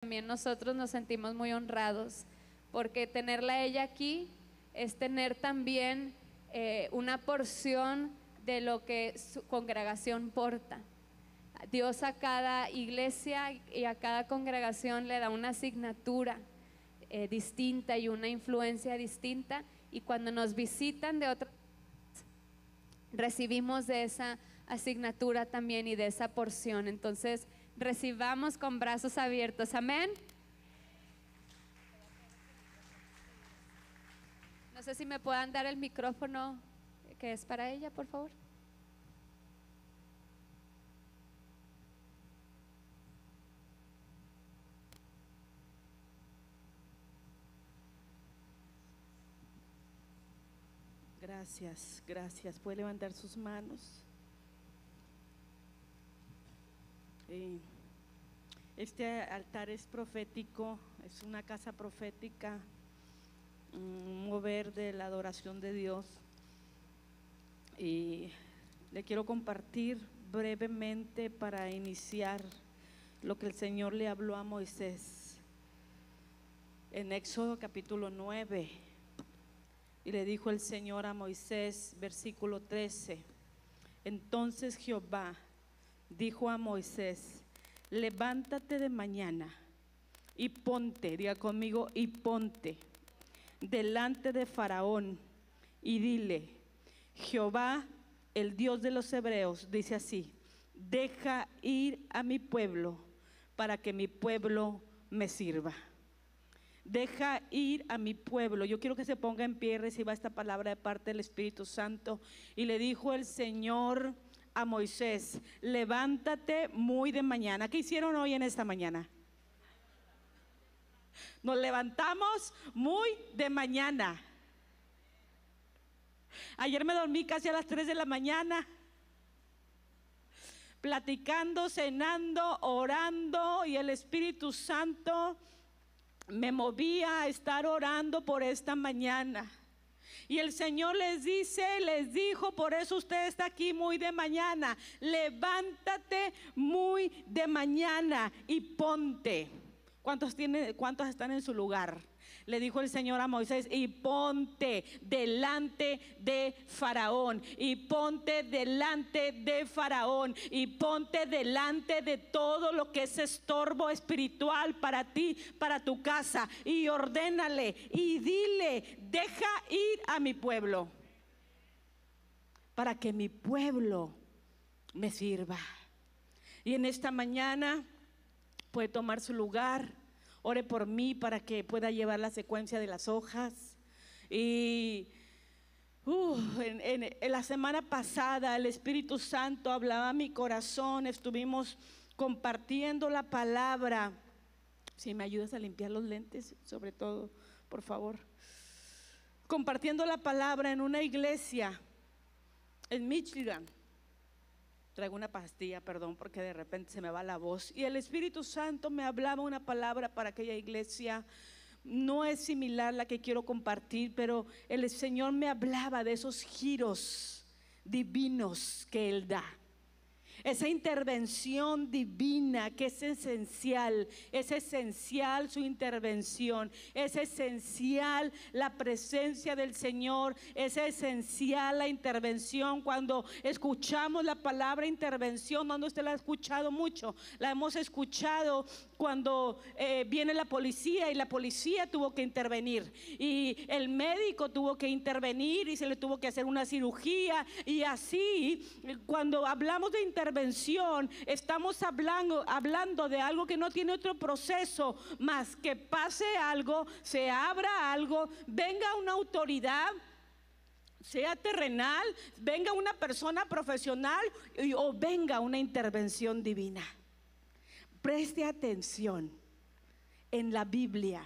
También nosotros nos sentimos muy honrados porque tenerla a ella aquí es tener también una porción de lo que su congregación porta. Dios a cada iglesia y a cada congregación le da una asignatura distinta y una influencia distinta, y cuando nos visitan de otras, recibimos de esa asignatura también y de esa porción. Entonces recibamos con brazos abiertos, amén. No sé si me puedan dar el micrófono que es para ella, por favor. Gracias, gracias. ¿Puede levantar sus manos? Este altar es profético, es una casa profética, un mover de la adoración de Dios. Y le quiero compartir brevemente para iniciar lo que el Señor le habló a Moisés en Éxodo capítulo 9. Y le dijo el Señor a Moisés, versículo 13: entonces Jehová dijo a Moisés: levántate de mañana y ponte, diga conmigo, y ponte delante de Faraón y dile: Jehová, el Dios de los hebreos, dice así: deja ir a mi pueblo para que mi pueblo me sirva. Deja ir a mi pueblo. Yo quiero que se ponga en pie y reciba esta palabra de parte del Espíritu Santo. Y le dijo el Señor a Moisés: levántate muy de mañana. ¿Qué hicieron hoy en esta mañana? Nos levantamos muy de mañana. Ayer me dormí casi a las 3 de la mañana, platicando, cenando, orando, y el Espíritu Santo me movía a estar orando por esta mañana. Y el Señor les dijo: por eso usted está aquí muy de mañana. Levántate muy de mañana y ponte. ¿Cuántos están en su lugar? Le dijo el Señor a Moisés: y ponte delante de Faraón, y ponte delante de Faraón, y ponte delante de todo lo que es estorbo espiritual para ti, para tu casa, y ordénale y dile: deja ir a mi pueblo para que mi pueblo me sirva. Y en esta mañana puede tomar su lugar. Ore por mí para que pueda llevar la secuencia de las hojas. Y en la semana pasada el Espíritu Santo hablaba a mi corazón. Estuvimos compartiendo la palabra. Si me ayudas a limpiar los lentes, sobre todo, por favor. Compartiendo la palabra en una iglesia en Michigan. Traigo una pastilla, perdón, porque de repente se me va la voz. Y el Espíritu Santo me hablaba una palabra para aquella iglesia. No es similar a la que quiero compartir, pero el Señor me hablaba de esos giros divinos que Él da. Esa intervención divina que es esencial su intervención, es esencial la presencia del Señor, es esencial la intervención. Cuando escuchamos la palabra intervención, ¿dónde usted la ha escuchado mucho? La hemos escuchado cuando viene la policía y la policía tuvo que intervenir, y el médico tuvo que intervenir y se le tuvo que hacer una cirugía. Y así, cuando hablamos de intervención, estamos hablando de algo que no tiene otro proceso más que pase algo, se abra algo, venga una autoridad, sea terrenal, venga una persona profesional o venga una intervención divina. Preste atención en la Biblia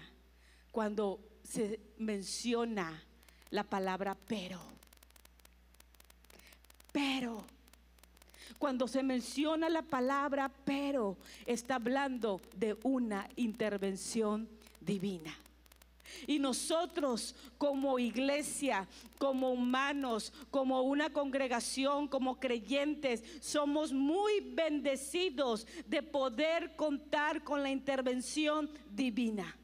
cuando se menciona la palabra pero. Cuando se menciona la palabra pero, está hablando de una intervención divina. Y nosotros como iglesia, como humanos, como una congregación, como creyentes, somos muy bendecidos de poder contar con la intervención divina.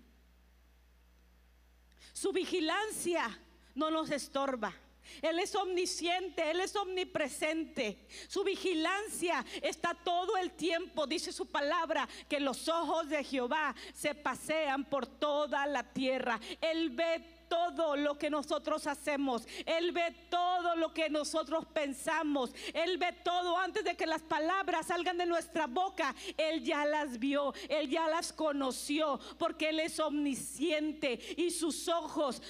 Su vigilancia no nos estorba. Él es omnisciente, Él es omnipresente. Su vigilancia está todo el tiempo. Dice su palabra que los ojos de Jehová se pasean por toda la tierra. Él ve todo lo que nosotros hacemos. Él ve todo lo que nosotros pensamos. Él ve todo antes de que las palabras salgan de nuestra boca. Él ya las vio, Él ya las conoció, porque Él es omnisciente y sus ojos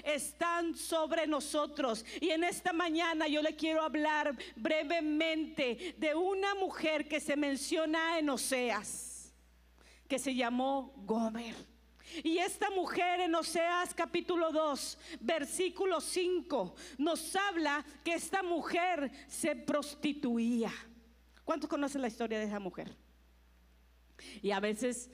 están sobre nosotros. Y en esta mañana yo le quiero hablar brevemente de una mujer que se menciona en Oseas, que se llamó Gomer. Y esta mujer en Oseas capítulo 2, versículo 5, nos habla que esta mujer se prostituía. ¿Cuántos conocen la historia de esa mujer? Y a veces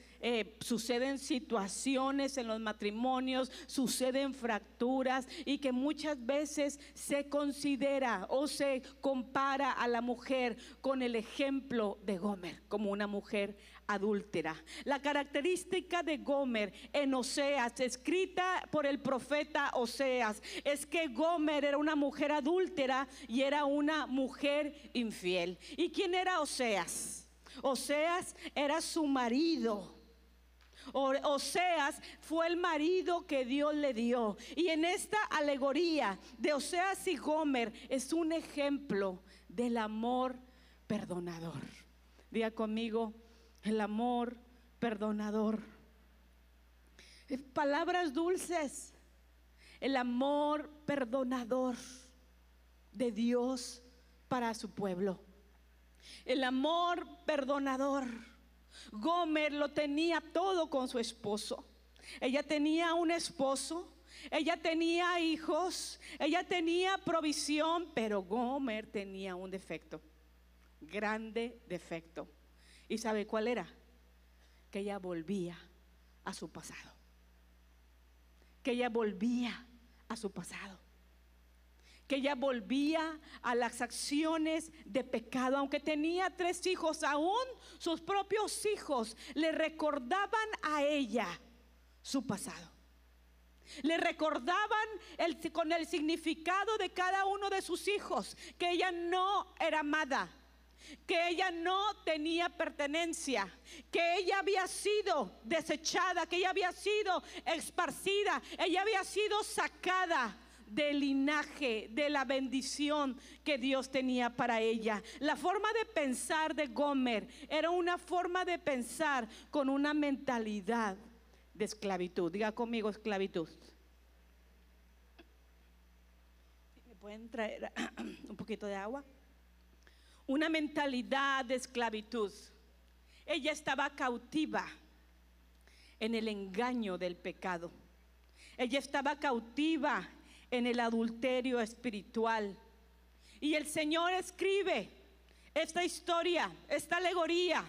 suceden situaciones en los matrimonios, suceden fracturas, y que muchas veces se considera o se compara a la mujer con el ejemplo de Gomer, como una mujer adúltera. La característica de Gomer en Oseas, escrita por el profeta Oseas, es que Gomer era una mujer adúltera y era una mujer infiel. ¿Y quién era Oseas? Oseas era su marido. Oseas fue el marido que Dios le dio. Y en esta alegoría de Oseas y Gomer es un ejemplo del amor perdonador. Diga conmigo, el amor perdonador. Palabras dulces. El amor perdonador de Dios para su pueblo. El amor perdonador. Gomer lo tenía todo con su esposo. Ella tenía un esposo, ella tenía hijos, ella tenía provisión, pero Gomer tenía un defecto, grande defecto. ¿Y sabe cuál era? Que ella volvía a su pasado. Que ella volvía a su pasado. Que ella volvía a las acciones de pecado. Aunque tenía 3 hijos, aún sus propios hijos le recordaban a ella su pasado. Le recordaban con el significado de cada uno de sus hijos, que ella no era amada, que ella no tenía pertenencia, que ella había sido desechada, que ella había sido esparcida, ella había sido sacada del linaje, de la bendición que Dios tenía para ella. La forma de pensar de Gomer era una forma de pensar con una mentalidad de esclavitud. Diga conmigo, esclavitud. ¿Me pueden traer un poquito de agua? Una mentalidad de esclavitud. Ella estaba cautiva en el engaño del pecado. Ella estaba cautiva en el adulterio espiritual. Y el Señor escribe esta historia, esta alegoría,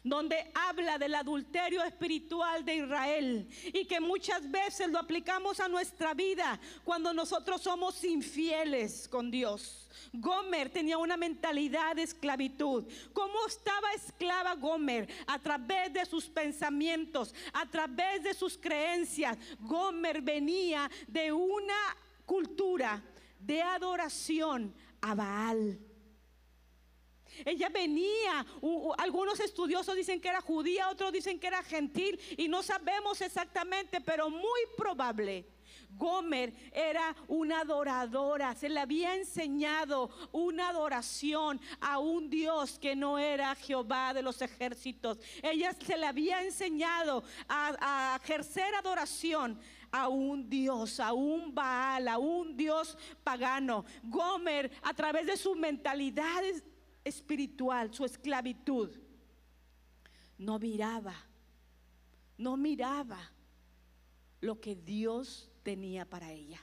donde habla del adulterio espiritual de Israel, y que muchas veces lo aplicamos a nuestra vida cuando nosotros somos infieles con Dios. Gomer tenía una mentalidad de esclavitud. ¿Cómo estaba esclava Gomer? A través de sus pensamientos, a través de sus creencias. Gomer venía de una cultura de adoración a Baal. Ella venía, algunos estudiosos dicen que era judía, otros dicen que era gentil, y no sabemos exactamente, pero muy probable. Gomer era una adoradora, se le había enseñado una adoración a un Dios que no era Jehová de los ejércitos. Ella se le había enseñado a ejercer adoración a un Dios, a un Baal, a un Dios pagano. Gomer, a través de su mentalidad espiritual, su esclavitud, no miraba lo que Dios tenía para ella.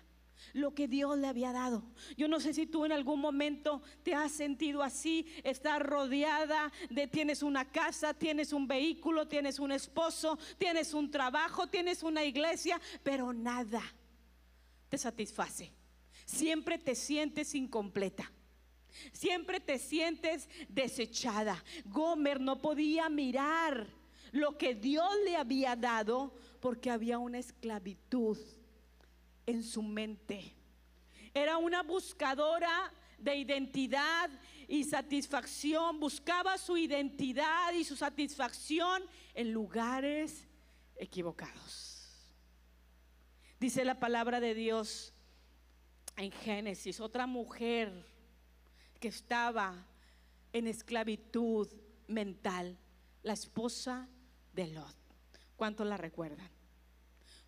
lo que Dios le había dado. Yo no sé si tú en algún momento te has sentido así, estás rodeada de, tienes una casa, tienes un vehículo, tienes un esposo, tienes un trabajo, tienes una iglesia, pero nada te satisface. Siempre te sientes incompleta. Siempre te sientes desechada. Gomer no podía mirar lo que Dios le había dado porque había una esclavitud en su mente. Era una buscadora de identidad y satisfacción. Buscaba su identidad y su satisfacción en lugares equivocados. Dice la palabra de Dios en Génesis, otra mujer que estaba en esclavitud mental, la esposa de Lot. ¿Cuántos la recuerdan?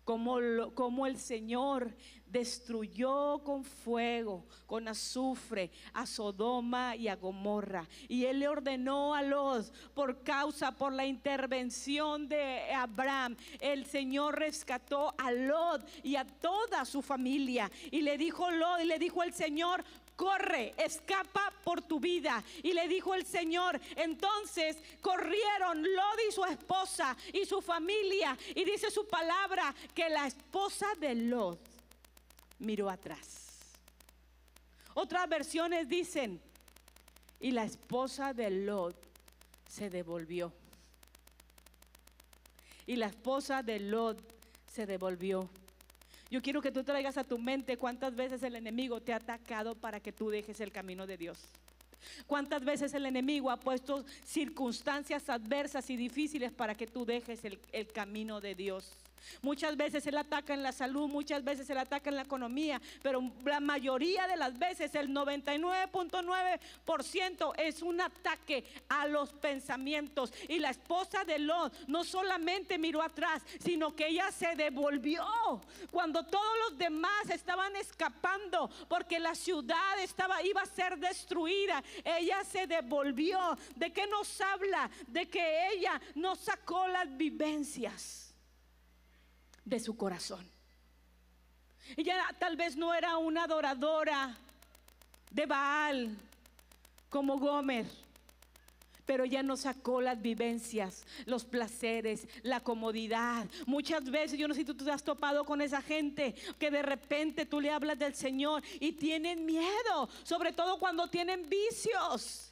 Como el Señor destruyó con fuego, con azufre a Sodoma y a Gomorra, y Él le ordenó a Lot, por la intervención de Abraham, el Señor rescató a Lot y a toda su familia. Y le dijo Lot, y le dijo el Señor: corre, escapa por tu vida. Y le dijo el Señor. Entonces corrieron Lot y su esposa y su familia. Y dice su palabra que la esposa de Lot miró atrás. Otras versiones dicen: y la esposa de Lot se devolvió. Y la esposa de Lot se devolvió. Yo quiero que tú traigas a tu mente cuántas veces el enemigo te ha atacado para que tú dejes el camino de Dios. Cuántas veces el enemigo ha puesto circunstancias adversas y difíciles para que tú dejes el camino de Dios. Muchas veces Él ataca en la salud, muchas veces Él ataca en la economía, pero la mayoría de las veces, el 99.9% es un ataque a los pensamientos. Y la esposa de Lot no solamente miró atrás, sino que ella se devolvió cuando todos los demás estaban escapando porque la ciudad iba a ser destruida. Ella se devolvió. ¿De qué nos habla? De que ella no sacó las vivencias de su corazón. Ella tal vez no era una adoradora de Baal como Gomer, pero ella no sacó las vivencias, los placeres, la comodidad. Muchas veces, yo no sé si tú te has topado con esa gente que de repente tú le hablas del Señor y tienen miedo, sobre todo cuando tienen vicios.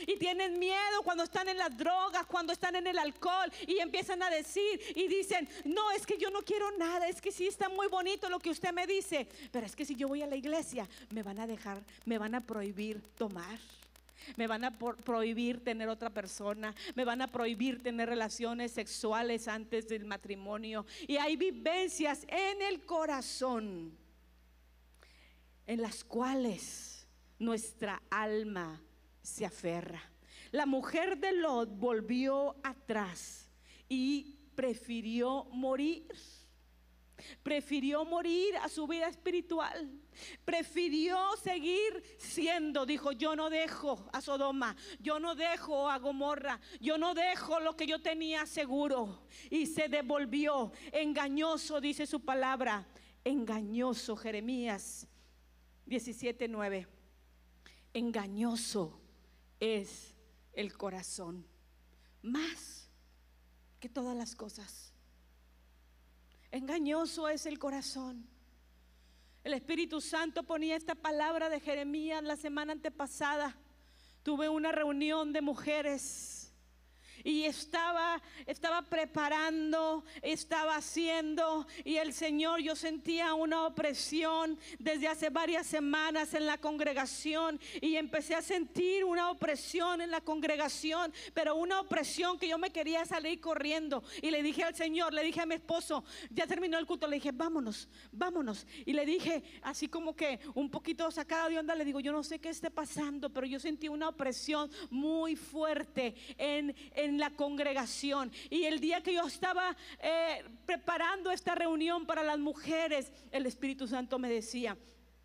Y tienen miedo cuando están en las drogas, cuando están en el alcohol, y empiezan a decir y dicen: no, es que yo no quiero nada, es que sí está muy bonito lo que usted me dice, pero es que si yo voy a la iglesia me van a dejar, me van a prohibir tomar, me van a prohibir tener otra persona, me van a prohibir tener relaciones sexuales antes del matrimonio. Y hay vivencias en el corazón en las cuales nuestra alma se aferra. La mujer de Lot volvió atrás y prefirió morir. Prefirió morir a su vida espiritual. Prefirió seguir siendo. Dijo: yo no dejo a Sodoma, yo no dejo a Gomorra, yo no dejo lo que yo tenía seguro. Y se devolvió. Engañoso, dice su palabra. Engañoso, Jeremías 17:9. Engañoso es el corazón, más que todas las cosas. Engañoso es el corazón. El Espíritu Santo ponía esta palabra de Jeremías la semana antepasada. Tuve una reunión de mujeres y estaba preparando, estaba haciendo, y el Señor, yo sentía una opresión desde hace varias semanas en la congregación, y empecé a sentir una opresión en la congregación, pero una opresión que yo me quería salir corriendo. Y le dije al Señor, le dije a mi esposo, ya terminó el culto, le dije: vámonos, vámonos. Y le dije, así como que un poquito sacada de onda, le digo: yo no sé qué esté pasando, pero yo sentí una opresión muy fuerte en la congregación. Y el día que yo estaba preparando esta reunión para las mujeres, el Espíritu Santo me decía: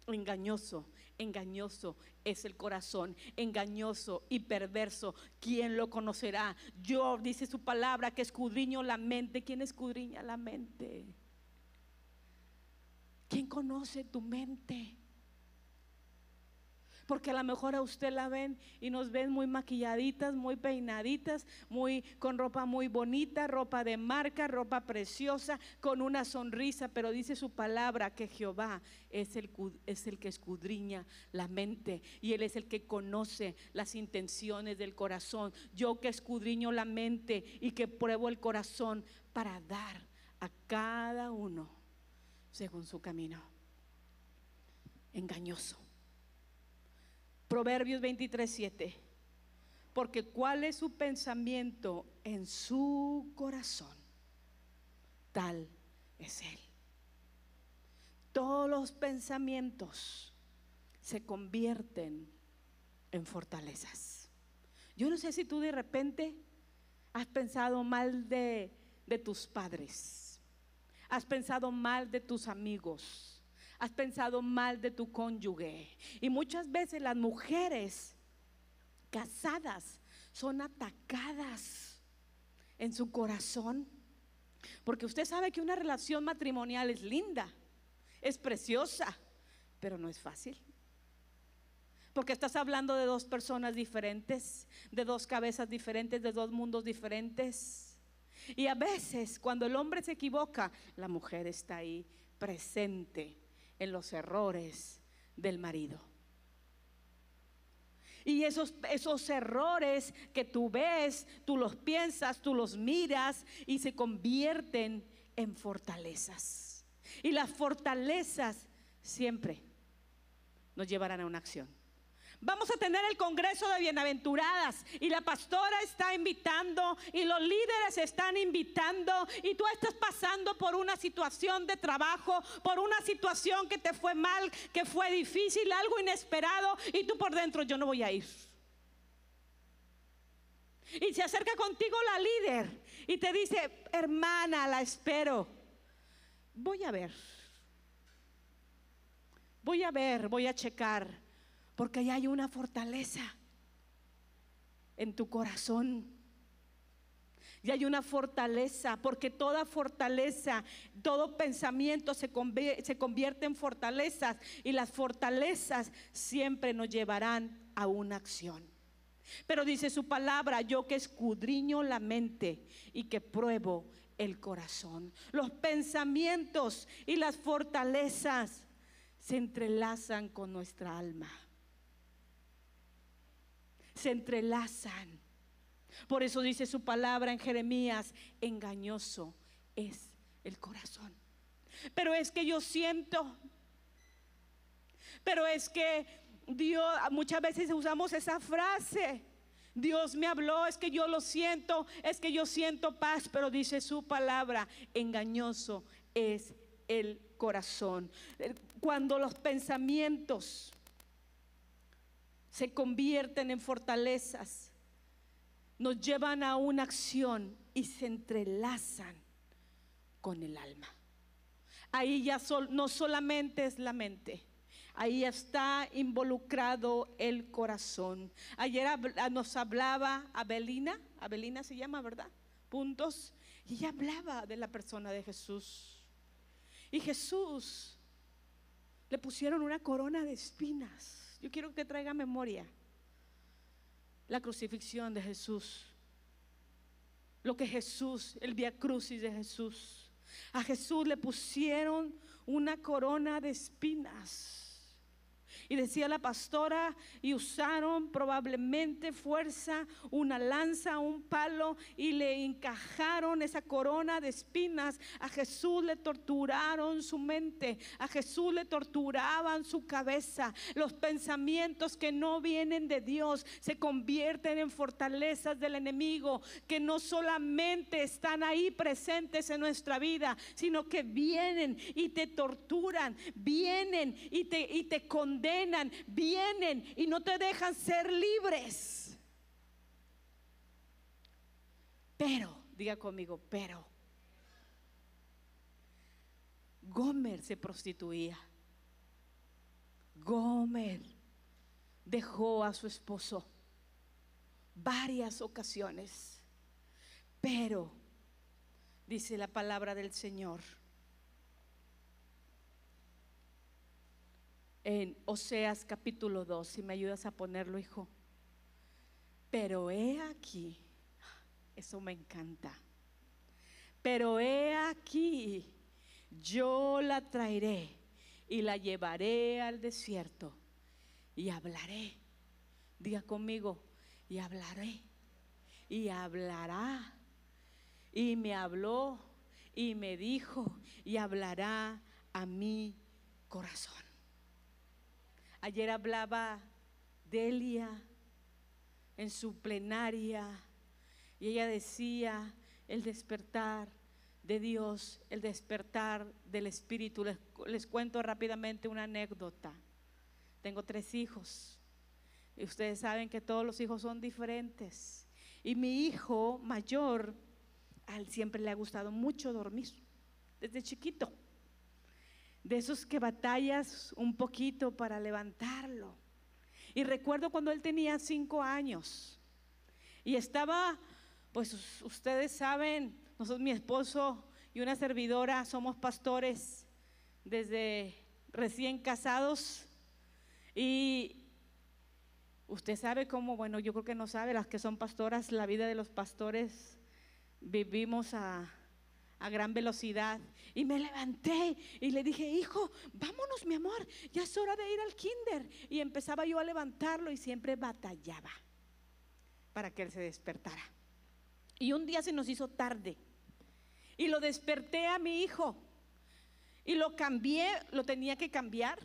engañoso, engañoso es el corazón, engañoso y perverso, ¿quién lo conocerá? Yo, dice su palabra, que escudriño la mente. ¿Quién escudriña la mente? ¿Quién conoce tu mente? Porque a lo mejor a usted la ven y nos ven muy maquilladitas, muy peinaditas, con ropa muy bonita, ropa de marca, ropa preciosa, con una sonrisa. Pero dice su palabra que Jehová es el que escudriña la mente, y Él es el que conoce las intenciones del corazón. Yo que escudriño la mente y que pruebo el corazón para dar a cada uno según su camino. Engañoso. Proverbios 23:7. Porque cuál es su pensamiento en su corazón, tal es él. Todos los pensamientos se convierten en fortalezas. Yo no sé si tú de repente has pensado mal de tus padres, has pensado mal de tus amigos, has pensado mal de tu cónyuge. Y muchas veces las mujeres casadas son atacadas en su corazón, porque usted sabe que una relación matrimonial es linda, es preciosa, pero no es fácil. Porque estás hablando de dos personas diferentes, de dos cabezas diferentes, de dos mundos diferentes. Y a veces cuando el hombre se equivoca, la mujer está ahí presente en los errores del marido. Y esos errores que tú ves, tú los piensas, tú los miras y se convierten en fortalezas. Y las fortalezas siempre nos llevarán a una acción. Vamos a tener el congreso de bienaventuradas y la pastora está invitando y los líderes están invitando, y tú estás pasando por una situación de trabajo, por una situación que te fue mal, que fue difícil, algo inesperado, y tú por dentro: yo no voy a ir. Y se acerca contigo la líder y te dice: hermana, la espero. Voy a ver, voy a checar. Porque ahí hay una fortaleza en tu corazón. Y hay una fortaleza, porque toda fortaleza, todo pensamiento se convierte en fortalezas. Y las fortalezas siempre nos llevarán a una acción. Pero dice su palabra: yo que escudriño la mente y que pruebo el corazón. Los pensamientos y las fortalezas se entrelazan con nuestra alma. Se entrelazan. Por eso dice su palabra en Jeremías: engañoso es el corazón. Pero es que yo siento, pero es que Dios, muchas veces usamos esa frase: Dios me habló, es que yo lo siento, es que yo siento paz. Pero dice su palabra: engañoso es el corazón. Cuando los pensamientos se convierten en fortalezas, nos llevan a una acción y se entrelazan con el alma. Ahí ya no solamente es la mente, ahí está involucrado el corazón. Ayer nos hablaba Abelina se llama, ¿verdad? Puntos. Y ella hablaba de la persona de Jesús. Y Jesús le pusieron una corona de espinas. Yo quiero que traiga memoria la crucifixión de Jesús, lo que Jesús, el vía crucis de Jesús. A Jesús le pusieron una corona de espinas. Y decía la pastora, y usaron probablemente fuerza, una lanza, un palo, y le encajaron esa corona de espinas. A Jesús le torturaron su mente, a Jesús le torturaban su cabeza. Los pensamientos que no vienen de Dios se convierten en fortalezas del enemigo, que no solamente están ahí presentes en nuestra vida, sino que vienen y te torturan, vienen y te condenan, vienen y no te dejan ser libres. Pero, diga conmigo, pero Gomer se prostituía. Gomer dejó a su esposo varias ocasiones. Pero dice la palabra del Señor en Oseas capítulo 2, si me ayudas a ponerlo, hijo. Pero he aquí, eso me encanta. Pero he aquí, yo la traeré y la llevaré al desierto y hablaré. Diga conmigo, y hablaré, y hablará. Y me habló y me dijo, y hablará a mi corazón. Ayer hablaba Delia en su plenaria y ella decía el despertar de Dios, el despertar del Espíritu. Les cuento rápidamente una anécdota. Tengo 3 hijos y ustedes saben que todos los hijos son diferentes. Y mi hijo mayor, a él siempre le ha gustado mucho dormir, desde chiquito. De esos que batallas un poquito para levantarlo. Y recuerdo cuando él tenía 5 años y estaba, pues ustedes saben, nosotros, mi esposo y una servidora, somos pastores desde recién casados. Y usted sabe cómo, bueno, yo creo que no sabe, las que son pastoras, la vida de los pastores vivimos a gran velocidad. Y me levanté y le dije, hijo, vámonos mi amor, ya es hora de ir al kinder. Y empezaba yo a levantarlo y siempre batallaba para que él se despertara. Y un día se nos hizo tarde y lo desperté a mi hijo y lo cambié, lo tenía que cambiar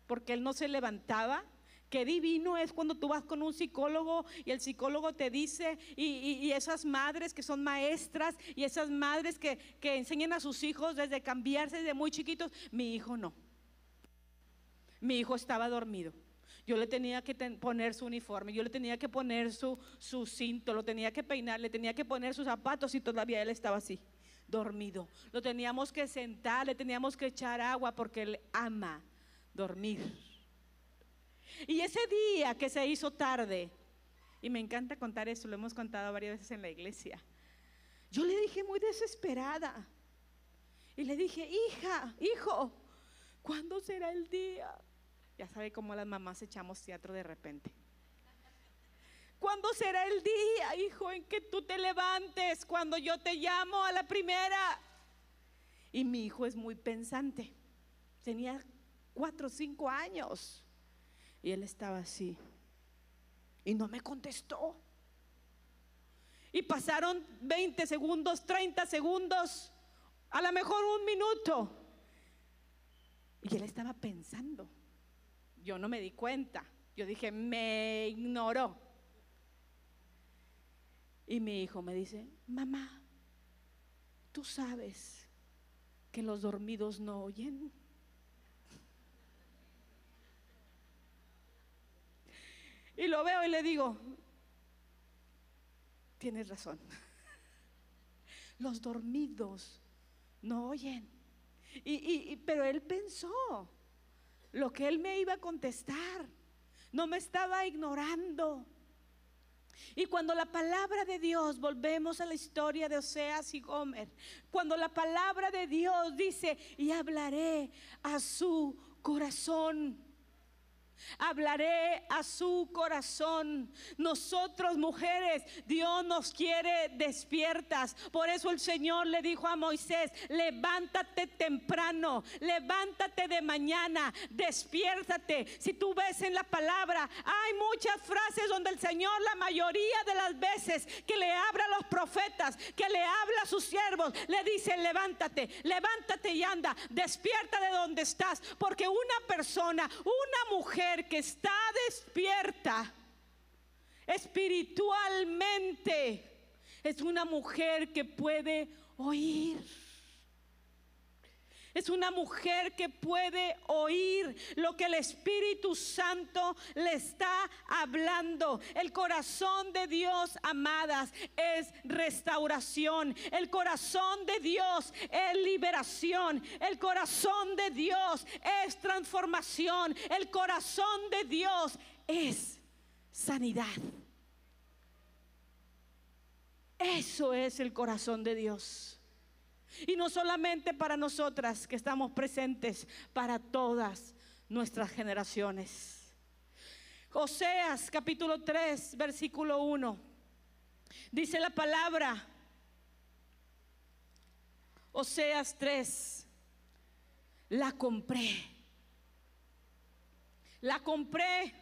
porque él no se levantaba. Qué divino es cuando tú vas con un psicólogo y el psicólogo te dice, y esas madres que son maestras y esas madres que enseñan a sus hijos desde cambiarse desde muy chiquitos. Mi hijo no, mi hijo estaba dormido. Yo le tenía que poner su uniforme, yo le tenía que poner su cinto, lo tenía que peinar, le tenía que poner sus zapatos y todavía él estaba así, dormido. Lo teníamos que sentar, le teníamos que echar agua porque él ama dormir. Y ese día que se hizo tarde, y me encanta contar eso, lo hemos contado varias veces en la iglesia, yo le dije muy desesperada, y le dije, hija, hijo, ¿cuándo será el día? Ya sabe cómo las mamás echamos teatro de repente. ¿Cuándo será el día, hijo, en que tú te levantes cuando yo te llamo a la primera? Y mi hijo es muy pensante, tenía 4 o 5 años. Y él estaba así y no me contestó. Y pasaron 20 segundos, 30 segundos, a lo mejor 1 minuto. Y él estaba pensando. Yo no me di cuenta. Yo dije, me ignoró. Y mi hijo me dice, mamá, ¿tú sabes que los dormidos no oyen? Y lo veo y le digo, tienes razón. Los dormidos no oyen. Pero él pensó lo que él me iba a contestar. No me estaba ignorando. Y cuando la palabra de Dios, volvemos a la historia de Oseas y Gomer, cuando la palabra de Dios dice, y hablaré a su corazón. Hablaré a su corazón. Nosotros, mujeres, Dios nos quiere despiertas. Por eso el Señor le dijo a Moisés, levántate temprano, levántate de mañana, despiértate. Si tú ves en la palabra, hay muchas frases donde el Señor, la mayoría de las veces que le habla a los profetas, que le habla a sus siervos, le dice, levántate, levántate y anda, despierta de donde estás. Porque una persona, una mujer que está despierta espiritualmente es una mujer que puede oír. Es una mujer que puede oír lo que el Espíritu Santo le está hablando. El corazón de Dios, amadas, es restauración. El corazón de Dios es liberación. El corazón de Dios es transformación. El corazón de Dios es sanidad. Eso es el corazón de Dios. Y no solamente para nosotras que estamos presentes, para todas nuestras generaciones. Oseas capítulo 3 versículo 1. Dice la palabra, Oseas 3, la compré. La compré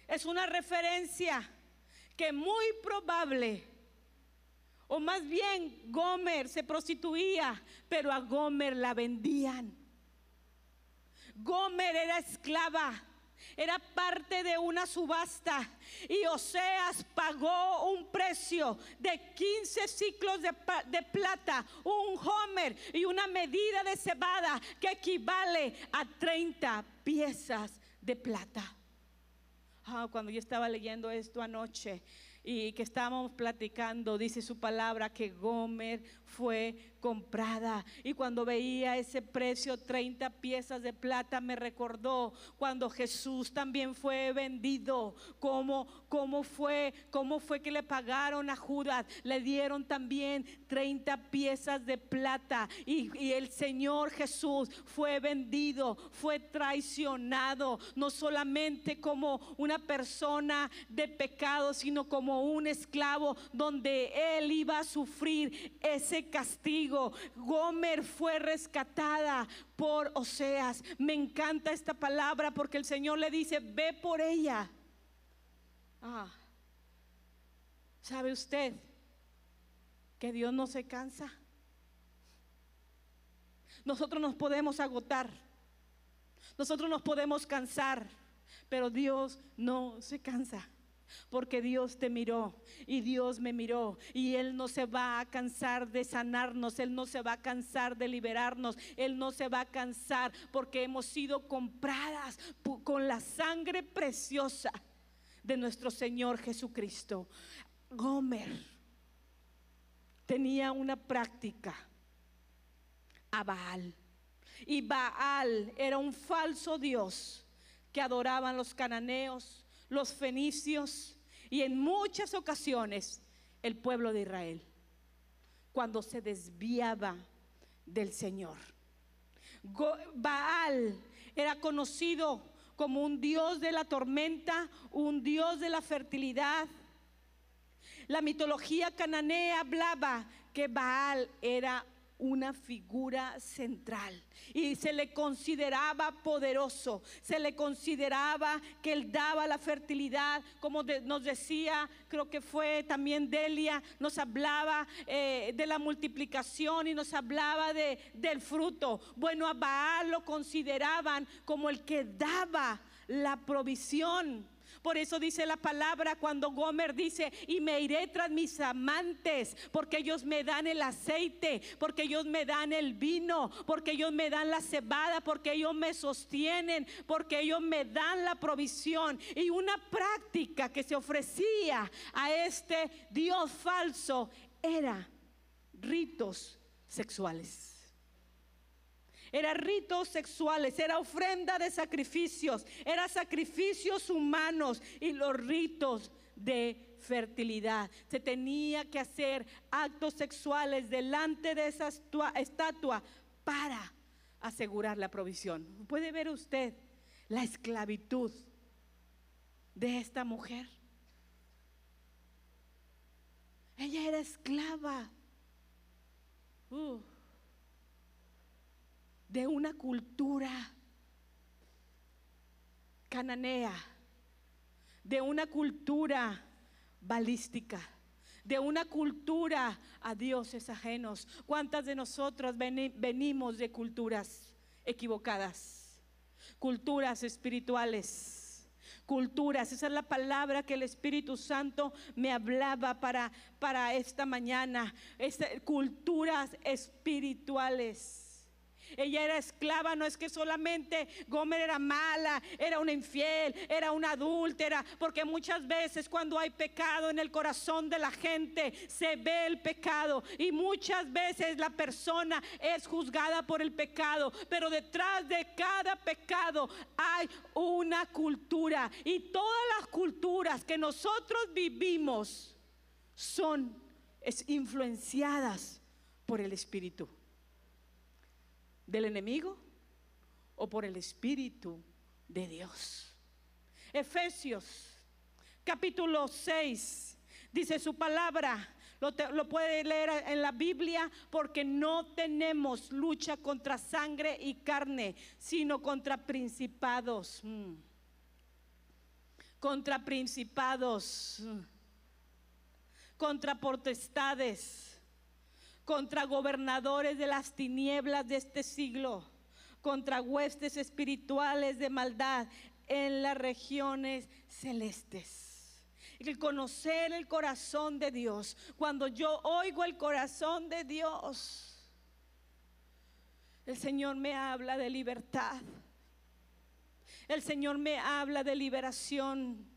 es una referencia que muy probable, o más bien Gomer se prostituía, pero a Gomer la vendían. Gomer era esclava, era parte de una subasta, y Oseas pagó un precio de 15 ciclos de plata, un homer y una medida de cebada que equivale a 30 piezas de plata. Cuando yo estaba leyendo esto anoche y que estábamos platicando, dice su palabra que Gomer fue comprada. Y cuando veía ese precio, 30 piezas de plata, me recordó cuando Jesús también fue vendido. ¿Cómo fue que le pagaron a Judas? Le dieron también 30 piezas de plata. Y el Señor Jesús fue vendido, fue traicionado, no solamente como una persona de pecado, sino como un esclavo, donde él iba a sufrir ese castigo. Gomer fue rescatada por Oseas. Me encanta esta palabra porque el Señor le dice: ve por ella. ¿Sabe usted que Dios no se cansa? Nosotros nos podemos agotar, nosotros nos podemos cansar, pero Dios no se cansa. Porque Dios te miró y Dios me miró, y Él no se va a cansar de sanarnos, Él no se va a cansar de liberarnos, Él no se va a cansar, porque hemos sido compradas con la sangre preciosa de nuestro Señor Jesucristo. Gomer tenía una práctica a Baal, y Baal era un falso dios que adoraban los cananeos, los fenicios y en muchas ocasiones el pueblo de Israel, cuando se desviaba del Señor. Baal era conocido como un dios de la tormenta, un dios de la fertilidad. La mitología cananea hablaba que Baal era una figura central y se le consideraba poderoso, se le consideraba que él daba la fertilidad, como nos decía, creo que fue también Delia, nos hablaba de la multiplicación y nos hablaba del fruto. Bueno, a Baal lo consideraban como el que daba la provisión. Por eso dice la palabra cuando Gomer dice: y me iré tras mis amantes, porque ellos me dan el aceite, porque ellos me dan el vino, porque ellos me dan la cebada, porque ellos me sostienen, porque ellos me dan la provisión. Y una práctica que se ofrecía a este Dios falso era ritos sexuales. Era ritos sexuales, era ofrenda de sacrificios, era sacrificios humanos y los ritos de fertilidad. Se tenía que hacer actos sexuales delante de esa estatua para asegurar la provisión. ¿Puede ver usted la esclavitud de esta mujer? Ella era esclava de una cultura cananea, de una cultura balística, de una cultura a dioses ajenos. ¿Cuántas de nosotros venimos de culturas equivocadas? Culturas espirituales, culturas, esa es la palabra que el Espíritu Santo me hablaba para esta mañana, culturas espirituales. Ella era esclava, no es que solamente Gomer era mala, era una infiel, era una adúltera, porque muchas veces cuando hay pecado en el corazón de la gente se ve el pecado, y muchas veces la persona es juzgada por el pecado, pero detrás de cada pecado hay una cultura, y todas las culturas que nosotros vivimos son influenciadas por el espíritu del enemigo o por el Espíritu de Dios. Efesios capítulo 6 dice su palabra, lo puede leer en la Biblia, porque no tenemos lucha contra sangre y carne, sino contra principados, contra potestades, contra gobernadores de las tinieblas de este siglo, contra huestes espirituales de maldad en las regiones celestes. El conocer el corazón de Dios, cuando yo oigo el corazón de Dios, el Señor me habla de libertad, el Señor me habla de liberación.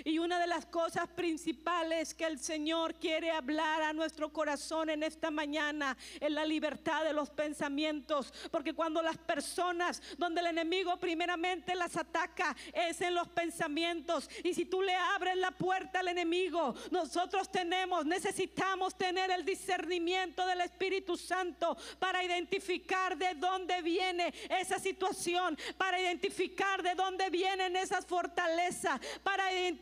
Y una de las cosas principales que el Señor quiere hablar a nuestro corazón en esta mañana es la libertad de los pensamientos. Porque cuando las personas, donde el enemigo primeramente las ataca, es en los pensamientos. Y si tú le abres la puerta al enemigo, nosotros necesitamos tener el discernimiento del Espíritu Santo para identificar de dónde viene esa situación, para identificar de dónde vienen esas fortalezas, para identificar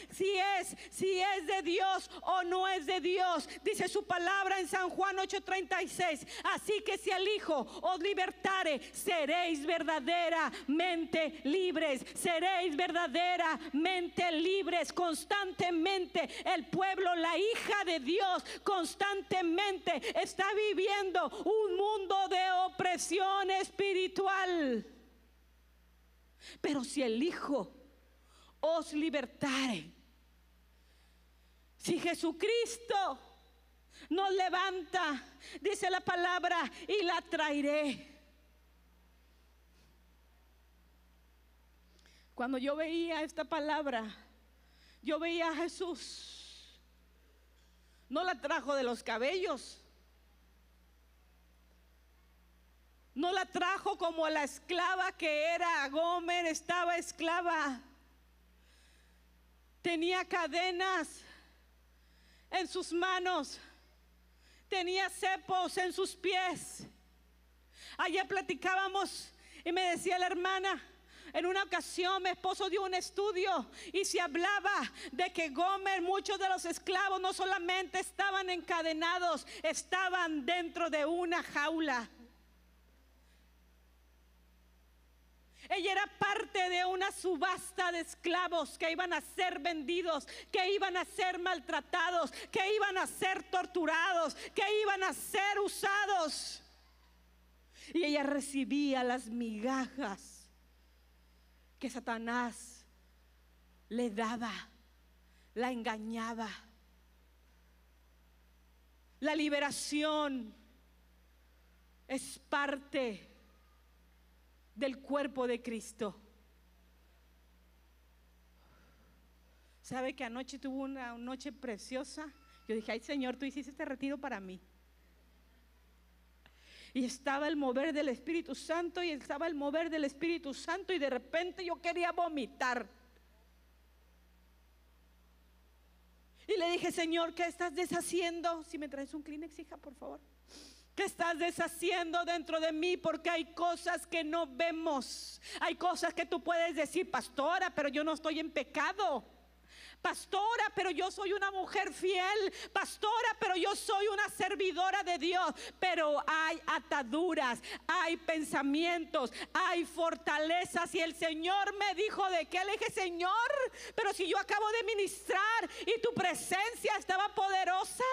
si es de Dios o no es de Dios. Dice su palabra en San Juan 8:36: así que si el Hijo os libertare, seréis verdaderamente libres. Seréis verdaderamente libres. Constantemente el pueblo, la hija de Dios, constantemente está viviendo un mundo de opresión espiritual. Pero si el Hijo os libertare, si Jesucristo nos levanta, dice la palabra, y la traeré. Cuando yo veía esta palabra, yo veía a Jesús. No la trajo de los cabellos, no la trajo como la esclava que era Gomer, estaba esclava. Tenía cadenas en sus manos, tenía cepos en sus pies. Ayer platicábamos y me decía la hermana, en una ocasión mi esposo dio un estudio y se hablaba de que Gomer, muchos de los esclavos no solamente estaban encadenados, estaban dentro de una jaula. Ella era parte de una subasta de esclavos que iban a ser vendidos, que iban a ser maltratados, que iban a ser torturados, que iban a ser usados. Y ella recibía las migajas que Satanás le daba, la engañaba. La liberación es parte del cuerpo de Cristo. ¿Sabe que anoche tuvo una noche preciosa? Yo dije, ay Señor, tú hiciste este retiro para mí. Y estaba el mover del Espíritu Santo, y estaba el mover del Espíritu Santo, y de repente yo quería vomitar. Y le dije, Señor, ¿qué estás deshaciendo? Si me traes un Kleenex, hija, por favor. ¿Qué estás deshaciendo dentro de mí? Porque hay cosas que no vemos. Hay cosas que tú puedes decir, pastora, pero yo no estoy en pecado. Pastora, pero yo soy una mujer fiel. Pastora, pero yo soy una servidora de Dios. Pero hay ataduras, hay pensamientos, hay fortalezas. Y el Señor me dijo, ¿de qué? Le dije, Señor, pero si yo acabo de ministrar y tu presencia estaba poderosa.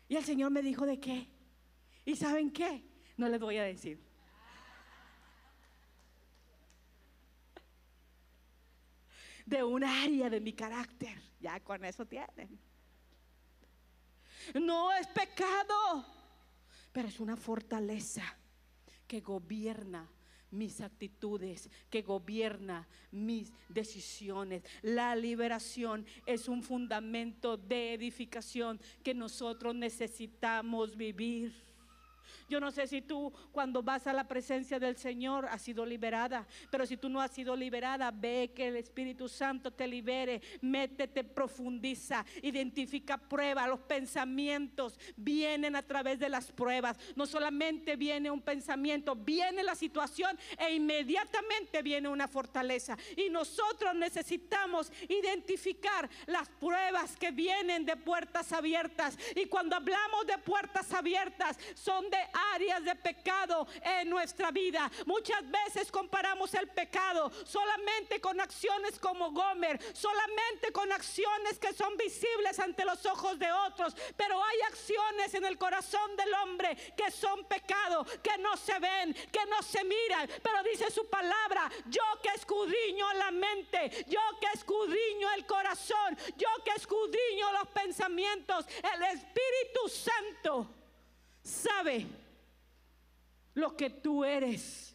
Y el Señor me dijo, ¿de qué? ¿Y saben qué? No les voy a decir. De un área de mi carácter. Ya con eso tienen. No es pecado, pero es una fortaleza que gobierna mis actitudes, que gobierna mis decisiones. La liberación es un fundamento de edificación que nosotros necesitamos vivir. Yo no sé si tú cuando vas a la presencia del Señor has sido liberada, pero si tú no has sido liberada, ve que el Espíritu Santo te libere. Métete, profundiza, identifica, prueba. Los pensamientos vienen a través de las pruebas. No solamente viene un pensamiento, viene la situación e inmediatamente viene una fortaleza. Y nosotros necesitamos identificar las pruebas que vienen de puertas abiertas. Y cuando hablamos de puertas abiertas, son de áreas de pecado en nuestra vida. Muchas veces comparamos el pecado solamente con acciones como Gomer, solamente con acciones que son visibles ante los ojos de otros, pero hay acciones en el corazón del hombre que son pecado, que no se ven, que no se miran, pero dice su palabra: yo que escudriño la mente, yo que escudriño el corazón, yo que escudriño los pensamientos. El Espíritu Santo sabe lo que tú eres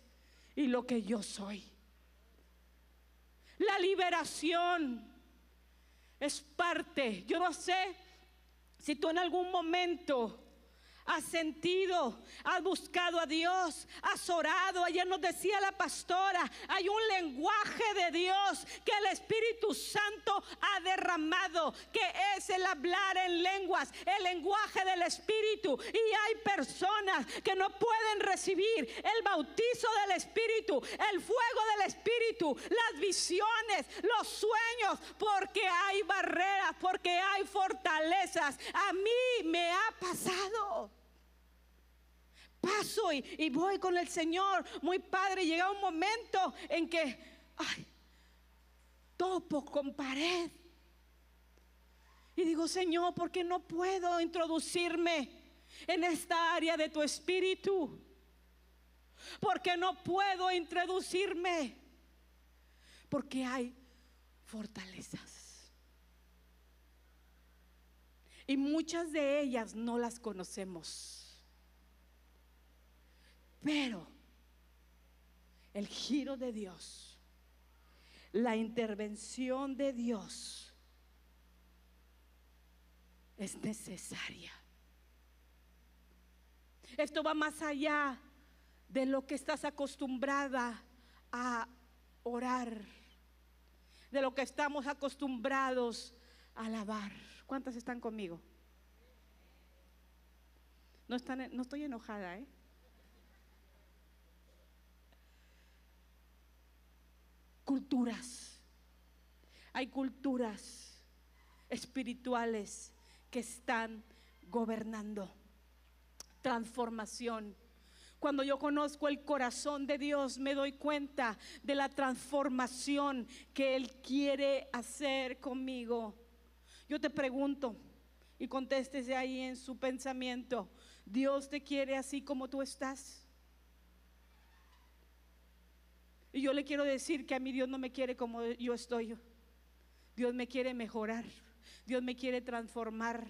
y lo que yo soy. La liberación es parte. Yo no sé si tú en algún momento has sentido, has buscado a Dios, has orado. Ayer nos decía la pastora, hay un lenguaje de Dios que el Espíritu Santo ha derramado, que es el hablar en lenguas, el lenguaje del Espíritu. Y hay personas que no pueden recibir el bautizo del Espíritu, el fuego del Espíritu, las visiones, los sueños, porque hay barreras, porque hay fortalezas. A mí me ha pasado. Paso y voy con el Señor muy padre. Llega un momento en que topo con pared y digo: Señor, ¿por qué no puedo introducirme en esta área de tu Espíritu? ¿Por qué no puedo introducirme? Porque hay fortalezas y muchas de ellas no las conocemos. Pero el giro de Dios, la intervención de Dios es necesaria. Esto va más allá de lo que estás acostumbrada a orar, de lo que estamos acostumbrados a alabar. ¿Cuántas están conmigo? No estoy enojada, Culturas. Hay culturas espirituales que están gobernando. Transformación. Cuando yo conozco el corazón de Dios, me doy cuenta de la transformación que Él quiere hacer conmigo. Yo te pregunto, y contéstese ahí en su pensamiento: ¿Dios te quiere así como tú estás? Y yo le quiero decir que a mí Dios no me quiere como yo estoy. Dios me quiere mejorar. Dios me quiere transformar.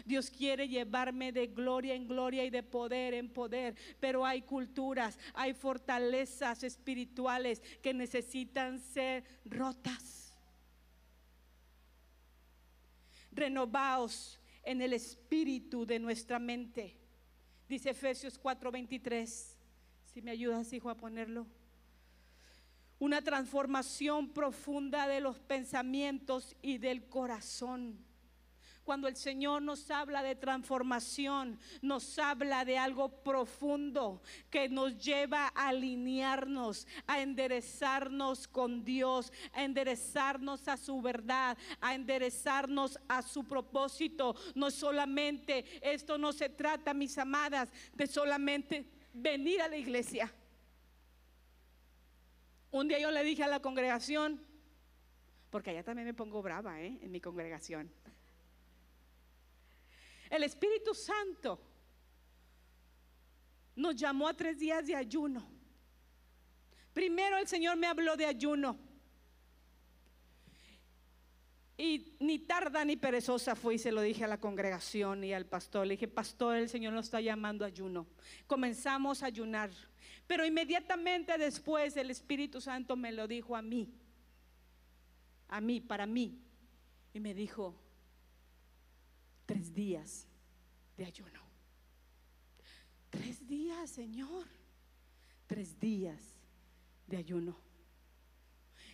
Dios quiere llevarme de gloria en gloria y de poder en poder. Pero hay culturas, hay fortalezas espirituales que necesitan ser rotas. Renovaos en el espíritu de nuestra mente. Dice Efesios 4:23. Si me ayudas, hijo, a ponerlo. Una transformación profunda de los pensamientos y del corazón. Cuando el Señor nos habla de transformación, nos habla de algo profundo que nos lleva a alinearnos, a enderezarnos con Dios, a enderezarnos a su verdad, a enderezarnos a su propósito. No solamente, esto no se trata, mis amadas, de solamente venir a la iglesia. Un día yo le dije a la congregación, porque allá también me pongo brava, en mi congregación. El Espíritu Santo nos llamó a 3 días de ayuno. Primero el Señor me habló de ayuno. Y ni tarda ni perezosa fui y se lo dije a la congregación y al pastor. Le dije: pastor, el Señor nos está llamando a ayuno. Comenzamos a ayunar. Pero inmediatamente después el Espíritu Santo me lo dijo a mí, para mí. Y me dijo: 3 días de ayuno. 3 3 días, Señor. 3 días de ayuno.